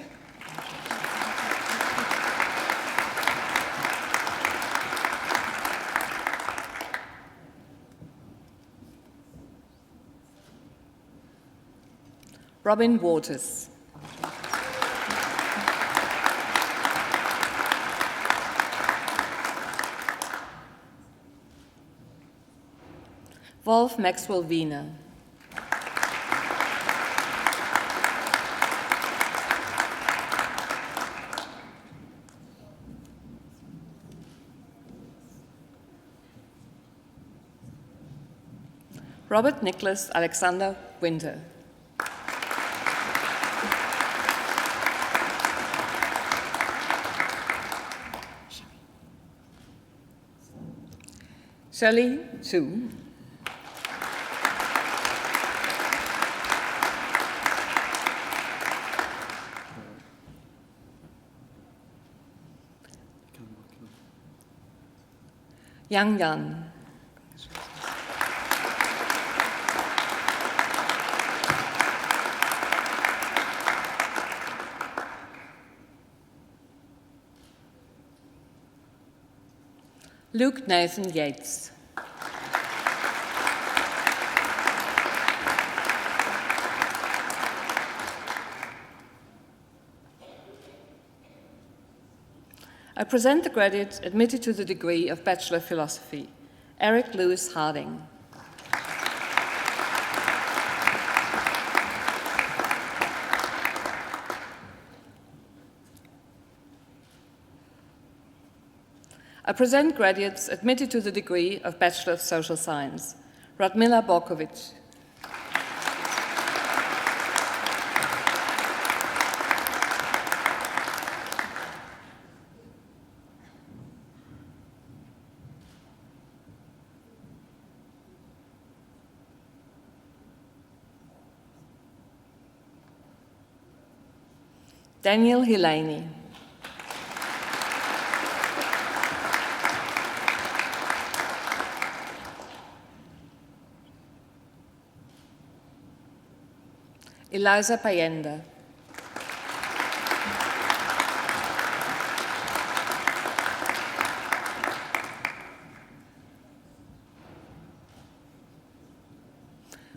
Robin Waters. Wolf Maxwell Wiener. Robert Nicholas Alexander Winter. Shirley Chu. Yang Yan. Luke Nathan Yates. I present the graduate admitted to the degree of Bachelor of Philosophy, Eric Lewis Harding. I present graduates admitted to the degree of Bachelor of Social Science, Radmila Borkovic. Daniel Hilani. Eliza Payenda.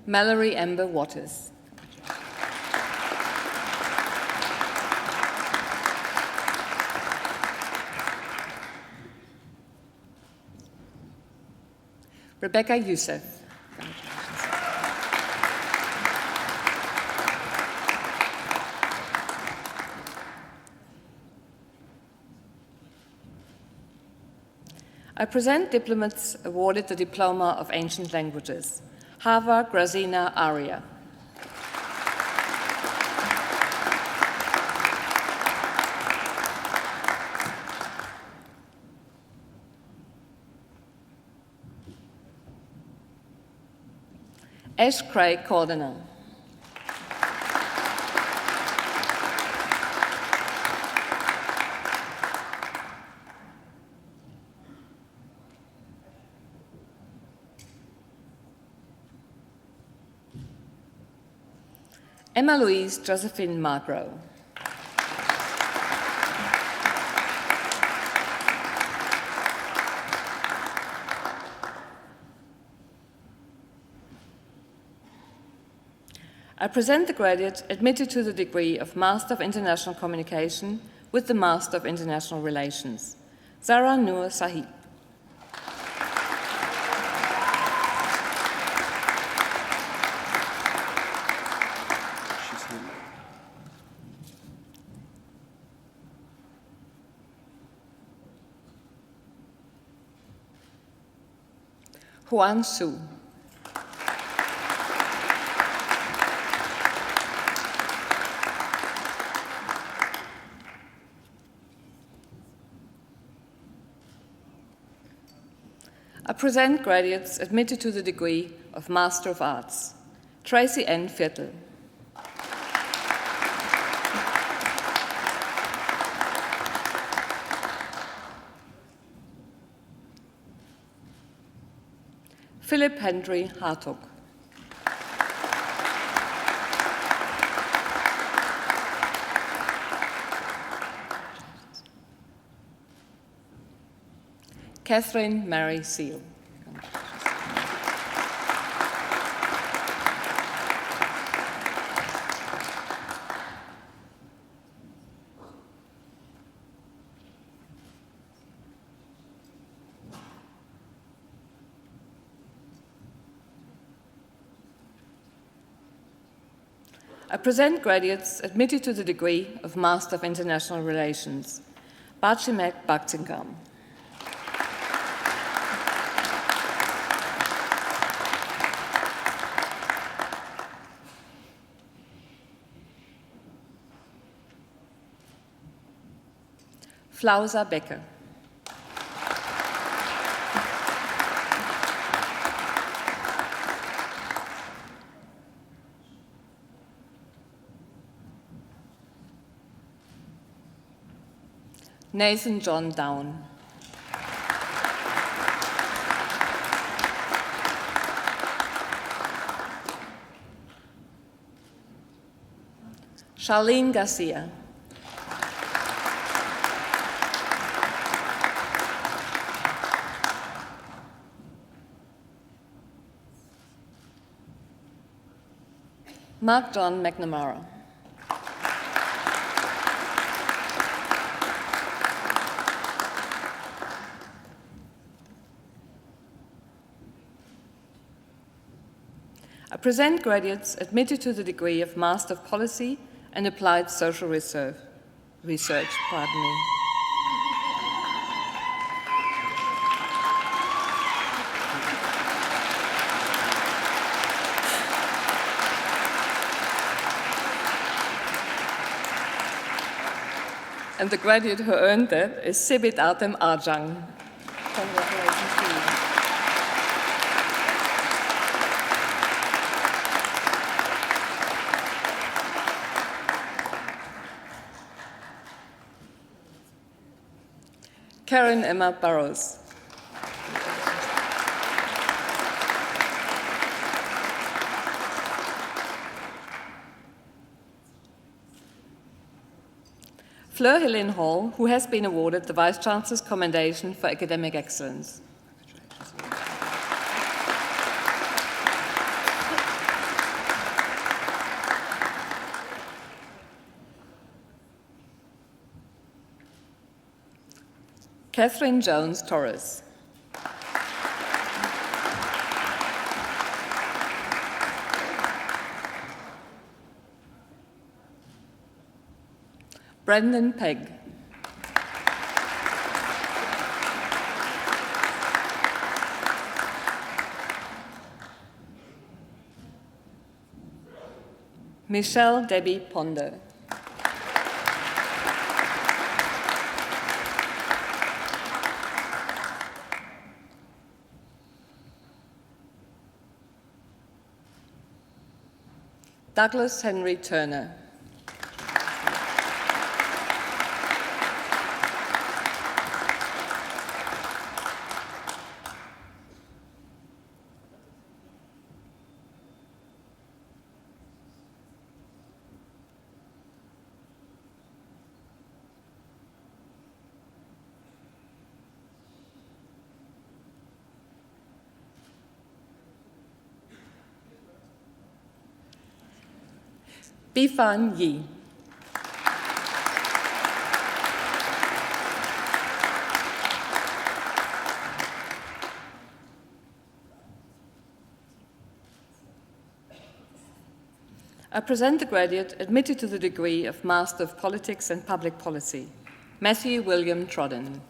Mallory Ember Waters. Rebecca Youssef. I present diplomats awarded the Diploma of Ancient Languages, Hava Grazina Aria. Ash Craig Cordiner. Emma Louise Josephine Markrow. I present the graduate admitted to the degree of Master of International Communication with the Master of International Relations, Zara Noor Sahib. Huan Su. I present graduates admitted to the degree of Master of Arts. Tracy N. Viertel. Philip Henry Hartog. Catherine Mary Seal. I present graduates admitted to the degree of Master of International Relations. Bachimek Baktingam. Flauser Becker. Nathan John Down. Charlene Garcia. Mark John McNamara. I present graduates admitted to the degree of Master of Policy and Applied Social Research. Pardon me. And the graduate who earned that is Sibit Artem Arjang. Congratulations to you. Karen Emma Burrows. Fleur Helene Hall, who has been awarded the Vice-Chancellor's Commendation for Academic Excellence. Catherine Jones Torres. Brendan Pegg. Michelle Debbie Ponder. Douglas Henry Turner. Bifan Yi. I present the graduate admitted to the degree of Master of Politics and Public Policy, Matthew William Trodden.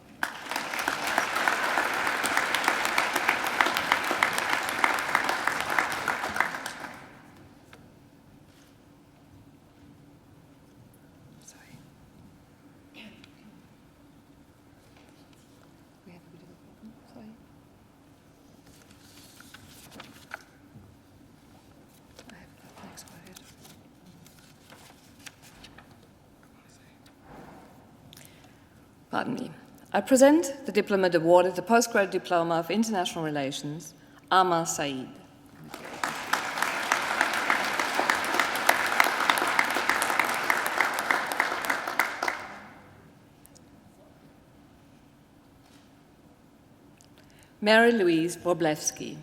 Pardon me. I present the diploma awarded the Postgraduate Diploma of International Relations, Amar Saeed. Mary Louise Wroblewski.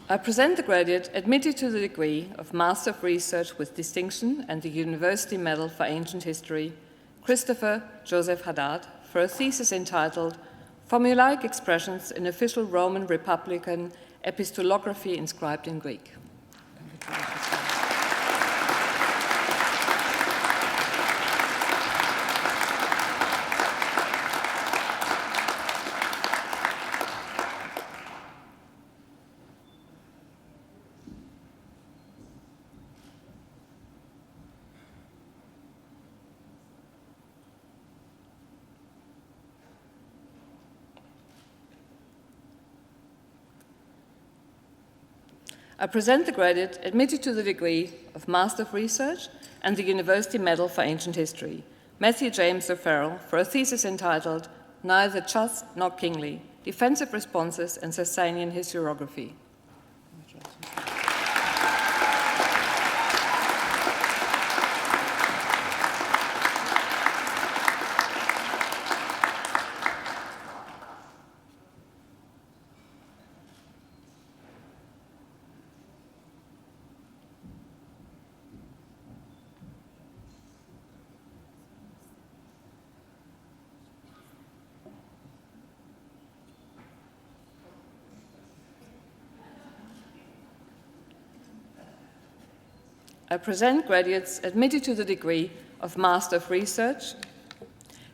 I present the graduate admitted to the degree of Master of Research with Distinction and the University Medal for Ancient History, Christopher Joseph Haddad, for a thesis entitled Formulaic Expressions in Official Roman Republican Epistolography Inscribed in Greek. I present the graduate admitted to the degree of Master of Research and the University Medal for Ancient History, Matthew James O'Farrell, for a thesis entitled Neither Just nor Kingly, Defensive Responses in Sasanian Historiography. I present graduates admitted to the degree of Master of Research,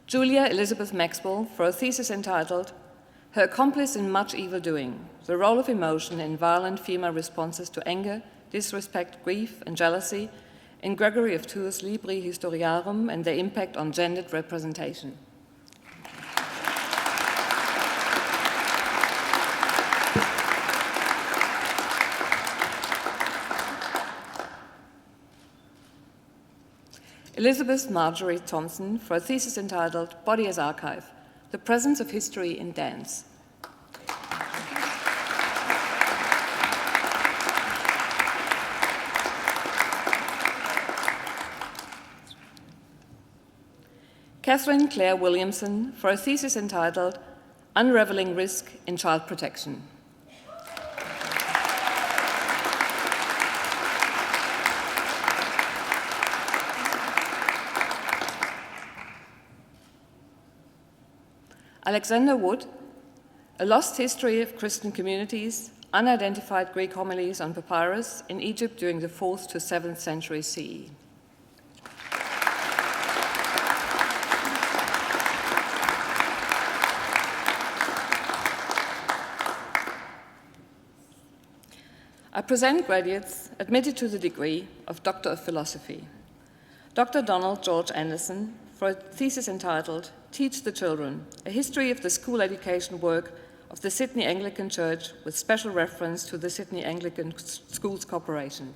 Julia Elizabeth Maxwell, for a thesis entitled Her Accomplice in Much Evil Doing, the Role of Emotion in Violent Female Responses to Anger, Disrespect, Grief, and Jealousy in Gregory of Tours' Libri Historiarum and their impact on gendered representation. Elizabeth Marjorie Thompson, for a thesis entitled Body as Archive, The Presence of History in Dance. Catherine Claire Williamson, for a thesis entitled Unraveling Risk in Child Protection. Alexander Wood, A Lost History of Christian Communities, Unidentified Greek Homilies on Papyrus in Egypt during the 4th to 7th century CE. I present graduates admitted to the degree of Doctor of Philosophy. Dr. Donald George Anderson for a thesis entitled Teach the Children, a history of the school education work of the Sydney Anglican Church with special reference to the Sydney Anglican Schools Corporation.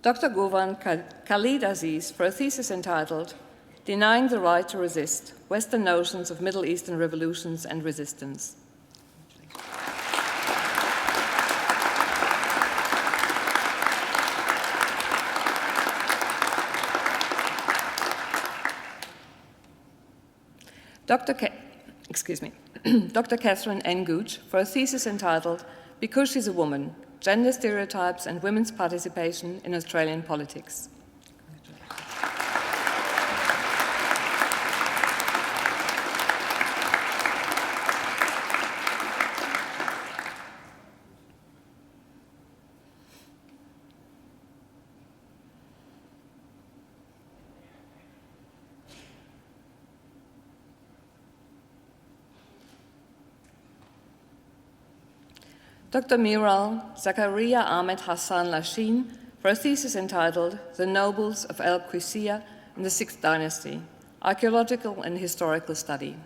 Dr. Govan Khalid Aziz for a thesis entitled Denying the Right to Resist, Western Notions of Middle Eastern Revolutions and Resistance. Dr. Catherine N. Gooch for a thesis entitled Because She's a Woman, Gender Stereotypes and Women's Participation in Australian Politics. Dr. Miral Zakaria Ahmed Hassan Lashin for a thesis entitled The Nobles of El Qusiyya in the Sixth Dynasty, Archaeological and Historical Study.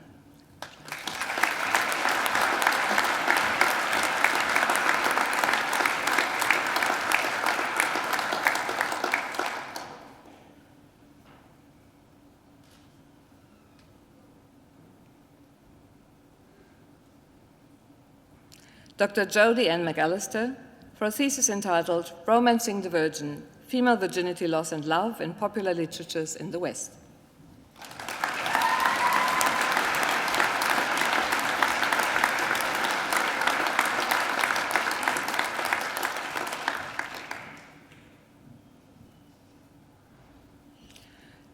Dr. Jodie Ann McAllister for a thesis entitled Romancing the Virgin, Female Virginity Loss and Love in Popular Literatures in the West.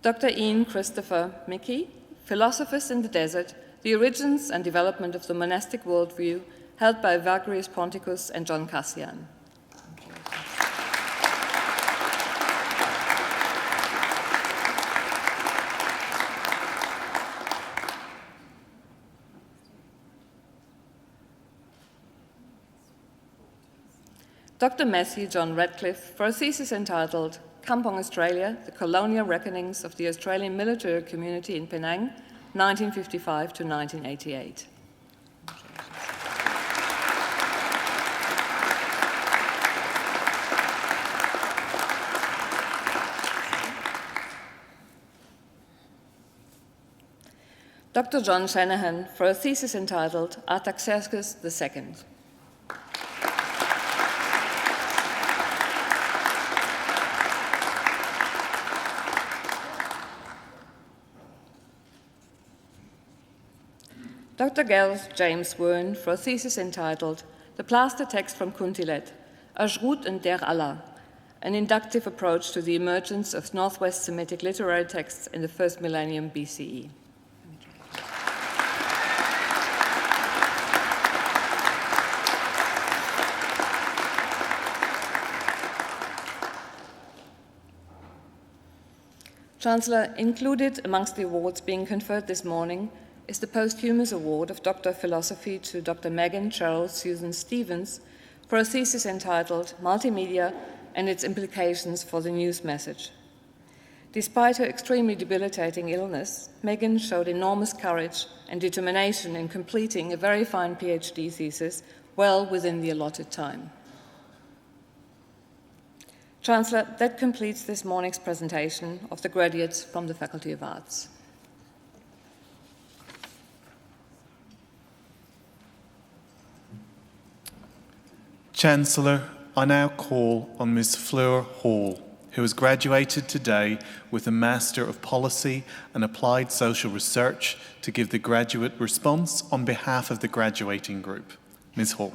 Dr. Ian Christopher Mickey, Philosophers in the Desert, the Origins and Development of the Monastic Worldview, held by Vagrius Ponticus and John Cassian. Dr. Matthew John Radcliffe for a thesis entitled Kampong Australia, the Colonial Reckonings of the Australian Military Community in Penang, 1955 to 1988. Dr. John Shanahan for a thesis entitled Artaxerxes II. Dr. Gail James Wern for a thesis entitled The Plaster Text from Kuntilet, Ajrut and Der Allah, an inductive approach to the emergence of Northwest Semitic literary texts in the first millennium BCE. Chancellor, included amongst the awards being conferred this morning is the posthumous award of Doctor of Philosophy to Dr. Megan Cheryl Susan Stevens for a thesis entitled Multimedia and its Implications for the News Message. Despite her extremely debilitating illness, Megan showed enormous courage and determination in completing a very fine PhD thesis well within the allotted time. Chancellor, that completes this morning's presentation of the graduates from the Faculty of Arts. Chancellor, I now call on Ms. Fleur Hall, who has graduated today with a Master of Policy and Applied Social Research, to give the graduate response on behalf of the graduating group. Ms. Hall.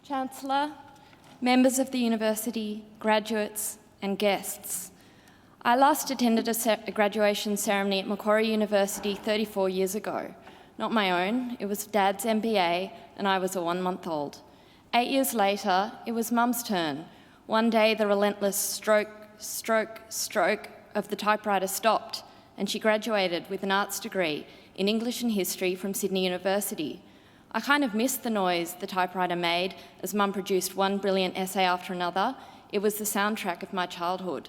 Chancellor, members of the university, graduates and guests, I last attended a graduation ceremony at Macquarie University 34 years ago. Not my own, it was Dad's MBA, and I was a 1-month-old. 8 years later, it was Mum's turn. One day, the relentless stroke of the typewriter stopped, and she graduated with an arts degree in English and History from Sydney University. I kind of missed the noise the typewriter made as Mum produced one brilliant essay after another. It was the soundtrack of my childhood.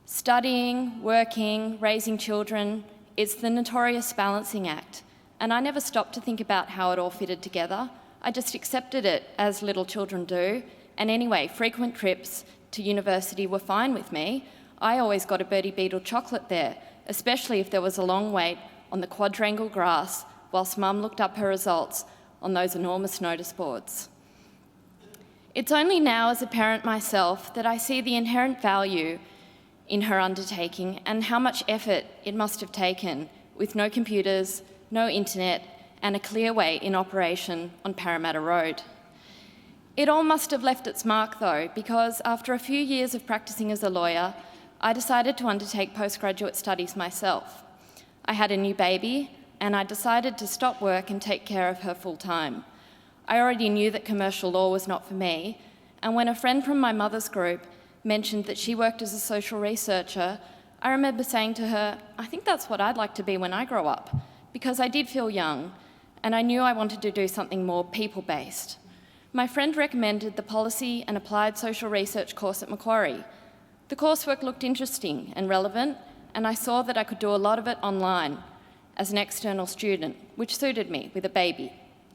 Studying, working, raising children, it's the notorious balancing act. And I never stopped to think about how it all fitted together. I just accepted it, as little children do. And anyway, frequent trips to university were fine with me. I always got a Birdie Beetle chocolate there, especially if there was a long wait on the quadrangle grass whilst Mum looked up her results on those enormous notice boards. It's only now, as a parent myself, that I see the inherent value in her undertaking and how much effort it must have taken with no computers, no internet, and a clearway in operation on Parramatta Road. It all must have left its mark though, because after a few years of practicing as a lawyer, I decided to undertake postgraduate studies myself. I had a new baby, and I decided to stop work and take care of her full time. I already knew that commercial law was not for me, and when a friend from my mother's group mentioned that she worked as a social researcher, I remember saying to her, I think that's what I'd like to be when I grow up, because I did feel young, and I knew I wanted to do something more people-based. My friend recommended the Policy and Applied Social Research course at Macquarie. The coursework looked interesting and relevant, and I saw that I could do a lot of it online as an external student, which suited me with a baby.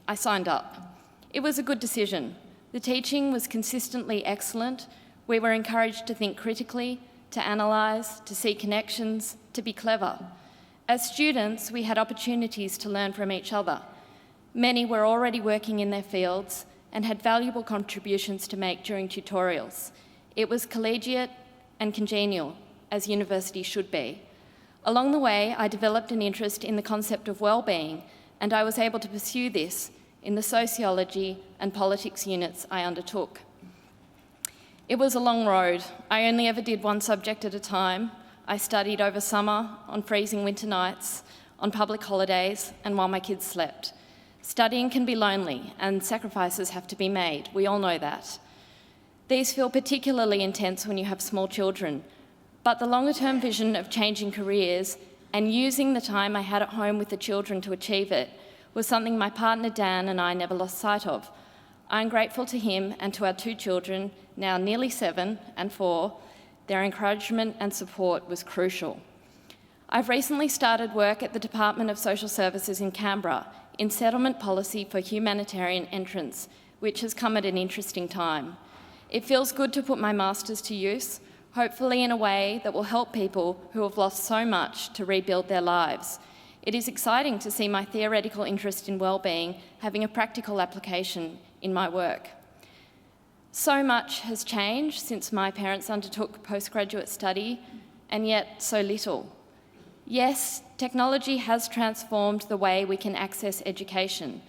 I signed up. It was a good decision. The teaching was consistently excellent. We were encouraged to think critically, to analyse, to see connections, to be clever. As students, we had opportunities to learn from each other. Many were already working in their fields and had valuable contributions to make during tutorials. It was collegiate and congenial, as university should be. Along the way, I developed an interest in the concept of well-being, and I was able to pursue this in the sociology and politics units I undertook. It was a long road. I only ever did one subject at a time. I studied over summer, on freezing winter nights, on public holidays, and while my kids slept. Studying can be lonely, and sacrifices have to be made. We all know that. These feel particularly intense when you have small children, but the longer-term vision of changing careers and using the time I had at home with the children to achieve it was something my partner Dan and I never lost sight of. I'm grateful to him and to our 2 children, now nearly 7 and 4. Their encouragement and support was crucial. I've recently started work at the Department of Social Services in Canberra in settlement policy for humanitarian entrants, which has come at an interesting time. It feels good to put my masters to use, hopefully in a way that will help people who have lost so much to rebuild their lives. It is exciting to see my theoretical interest in wellbeing having a practical application in my work. So much has changed since my parents undertook postgraduate study, and yet so little. Yes, technology has transformed the way we can access education.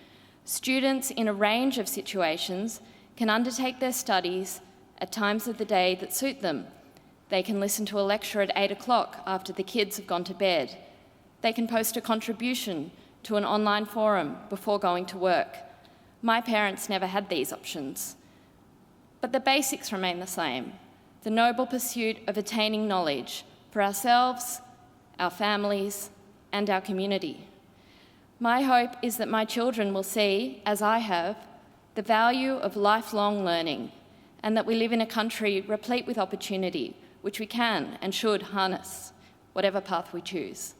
Students in a range of situations can undertake their studies at times of the day that suit them. They can listen to a lecture at 8 o'clock after the kids have gone to bed. They can post a contribution to an online forum before going to work. My parents never had these options. But the basics remain the same: the noble pursuit of attaining knowledge for ourselves, our families, and our community. My hope is that my children will see, as I have, the value of lifelong learning, and that we live in a country replete with opportunity, which we can and should harness, whatever path we choose.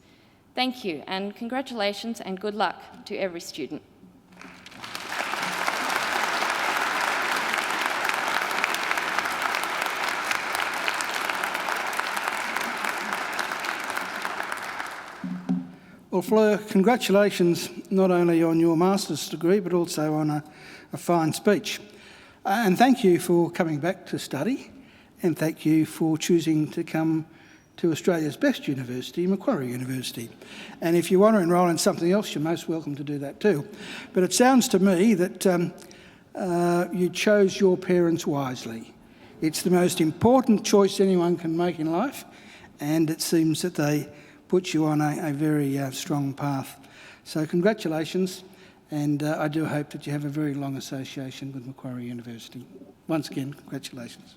Thank you, and congratulations and good luck to every student. Well, Fleur, congratulations not only on your master's degree, but also on a fine speech. And thank you for coming back to study, and thank you for choosing to come to Australia's best university, Macquarie University. And if you want to enrol in something else, you're most welcome to do that too. But it sounds to me that you chose your parents wisely. It's the most important choice anyone can make in life, and it seems that they put you on a very strong path. So congratulations, and I do hope that you have a very long association with Macquarie University. Once again, congratulations.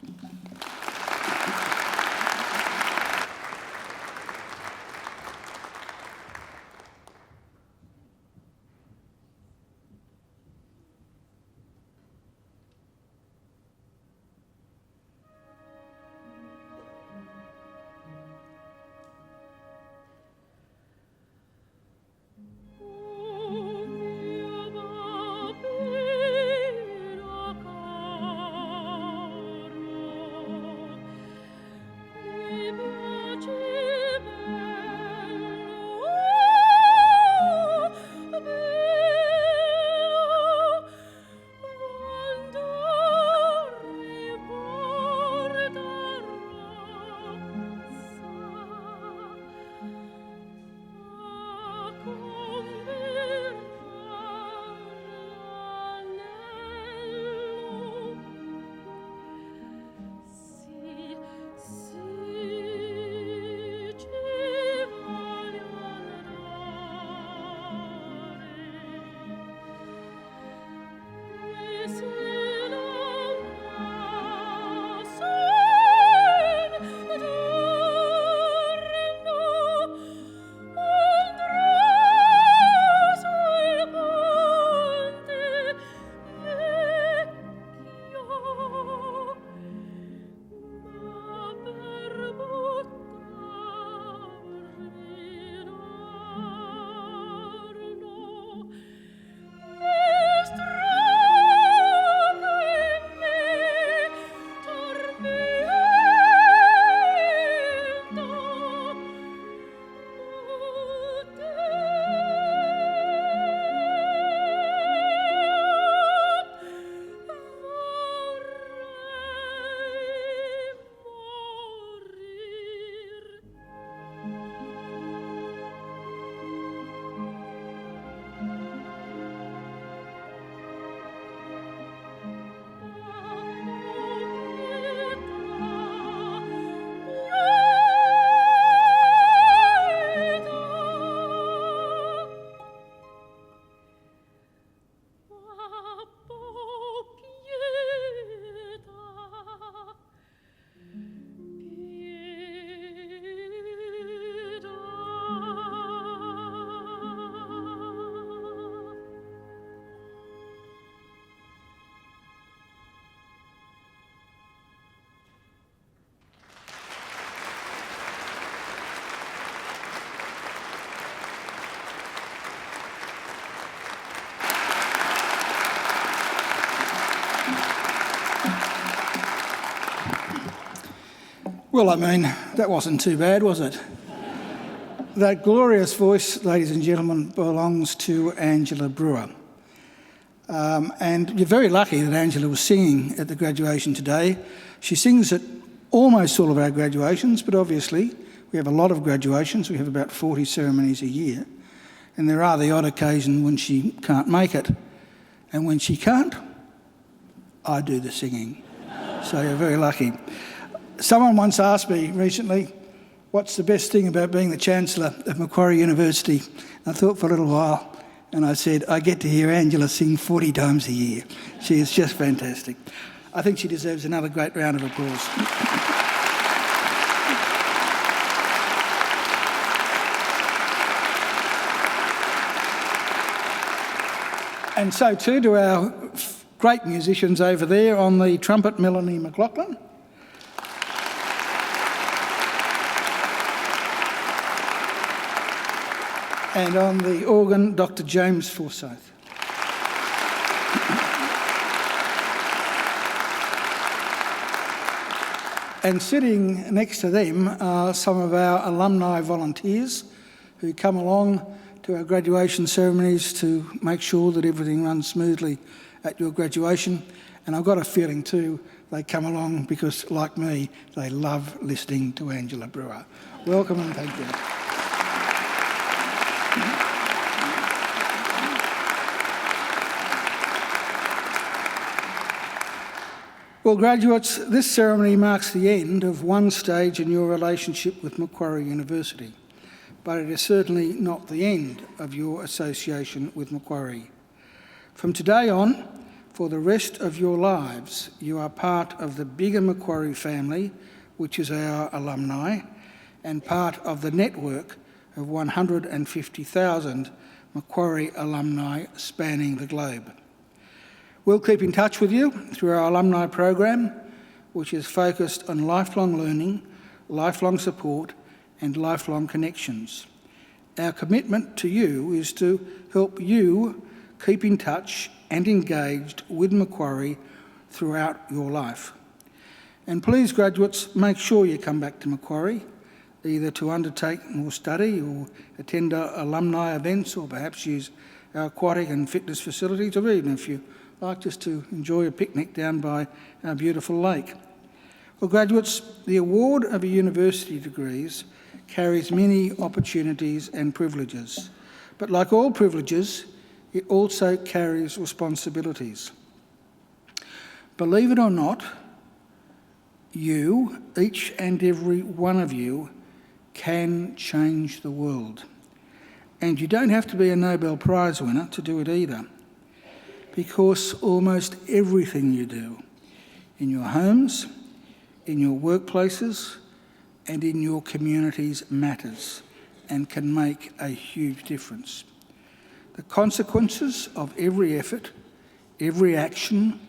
Well, I mean, that wasn't too bad, was it? That glorious voice, ladies and gentlemen, belongs to Angela Brewer. And you're very lucky that Angela was singing at the graduation today. She sings at almost all of our graduations, but obviously we have a lot of graduations. We have about 40 ceremonies a year. And there are the odd occasion when she can't make it. And when she can't, I do the singing. So you're very lucky. Someone once asked me recently, what's the best thing about being the Chancellor of Macquarie University? I thought for a little while, and I said, I get to hear Angela sing 40 times a year. She is just fantastic. I think she deserves another great round of applause. And so too to our great musicians over there. On the trumpet, Melanie McLaughlin. And on the organ, Dr. James Forsyth. And sitting next to them are some of our alumni volunteers who come along to our graduation ceremonies to make sure that everything runs smoothly at your graduation. And I've got a feeling too, they come along because, like me, they love listening to Angela Brewer. Welcome and thank you. Well, graduates, this ceremony marks the end of one stage in your relationship with Macquarie University, but it is certainly not the end of your association with Macquarie. From today on, for the rest of your lives, you are part of the bigger Macquarie family, which is our alumni, and part of the network of 150,000 Macquarie alumni spanning the globe. We'll keep in touch with you through our alumni program, which is focused on lifelong learning, lifelong support and lifelong connections. Our commitment to you is to help you keep in touch and engaged with Macquarie throughout your life. And please, graduates, make sure you come back to Macquarie, either to undertake more study or attend our alumni events, or perhaps use our aquatic and fitness facilities, or even if you like just to enjoy a picnic down by our beautiful lake. Well, graduates, the award of a university degrees carries many opportunities and privileges, but like all privileges, it also carries responsibilities. Believe it or not, you, each and every one of you, can change the world. And you don't have to be a Nobel Prize winner to do it either, because almost everything you do, in your homes, in your workplaces, and in your communities matters and can make a huge difference. The consequences of every effort, every action,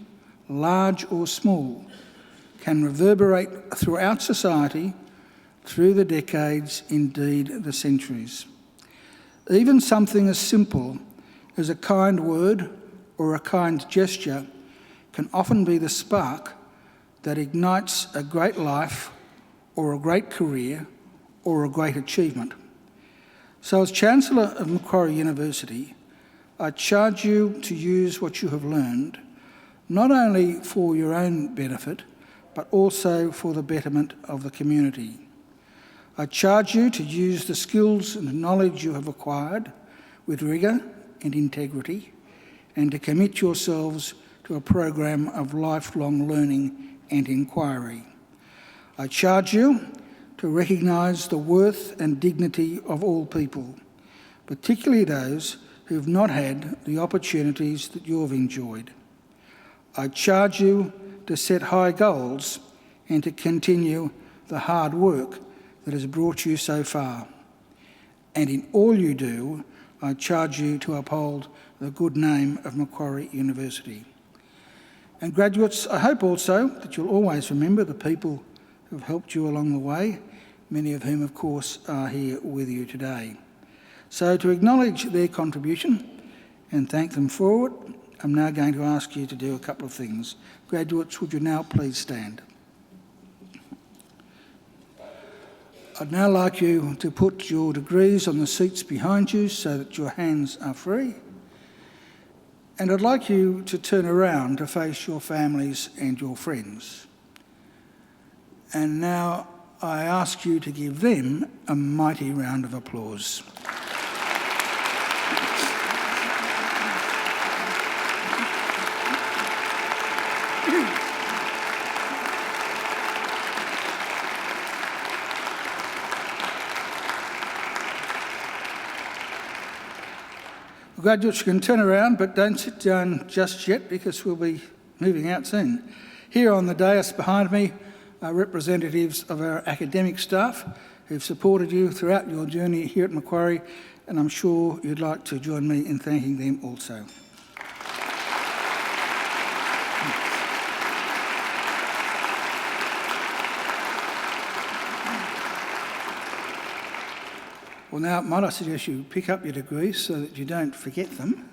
large or small, can reverberate throughout society, through the decades, indeed the centuries. Even something as simple as a kind word or a kind gesture can often be the spark that ignites a great life or a great career or a great achievement. So as Chancellor of Macquarie University, I charge you to use what you have learned, not only for your own benefit, but also for the betterment of the community. I charge you to use the skills and knowledge you have acquired with rigour and integrity, and to commit yourselves to a program of lifelong learning and inquiry. I charge you to recognise the worth and dignity of all people, particularly those who have not had the opportunities that you have enjoyed. I charge you to set high goals and to continue the hard work that has brought you so far. And in all you do, I charge you to uphold the good name of Macquarie University. And graduates, I hope also that you'll always remember the people who have helped you along the way, many of whom, of course, are here with you today. So to acknowledge their contribution and thank them for it, I'm now going to ask you to do a couple of things. Graduates, would you now please stand? I'd now like you to put your degrees on the seats behind you so that your hands are free. And I'd like you to turn around to face your families and your friends. And now I ask you to give them a mighty round of applause. Graduates, you can turn around, but don't sit down just yet because we'll be moving out soon. Here on the dais behind me are representatives of our academic staff who've supported you throughout your journey here at Macquarie, and I'm sure you'd like to join me in thanking them also. Well, now, might I suggest you pick up your degrees so that you don't forget them.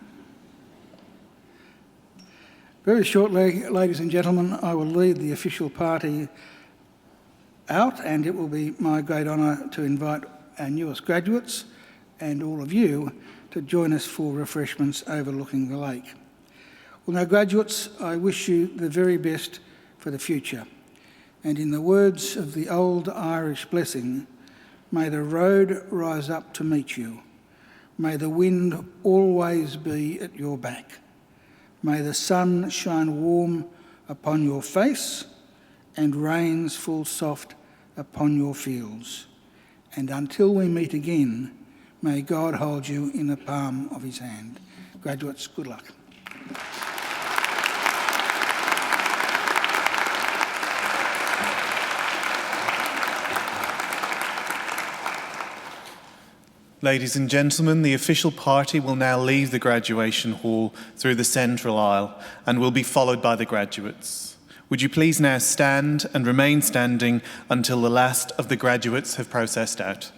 Very shortly, ladies and gentlemen, I will lead the official party out, and it will be my great honour to invite our newest graduates and all of you to join us for refreshments overlooking the lake. Well, now, graduates, I wish you the very best for the future. And in the words of the old Irish blessing, may the road rise up to meet you. May the wind always be at your back. May the sun shine warm upon your face, and rains fall soft upon your fields. And until we meet again, may God hold you in the palm of his hand. Graduates, good luck. Ladies and gentlemen, the official party will now leave the graduation hall through the central aisle and will be followed by the graduates. Would you please now stand and remain standing until the last of the graduates have processed out?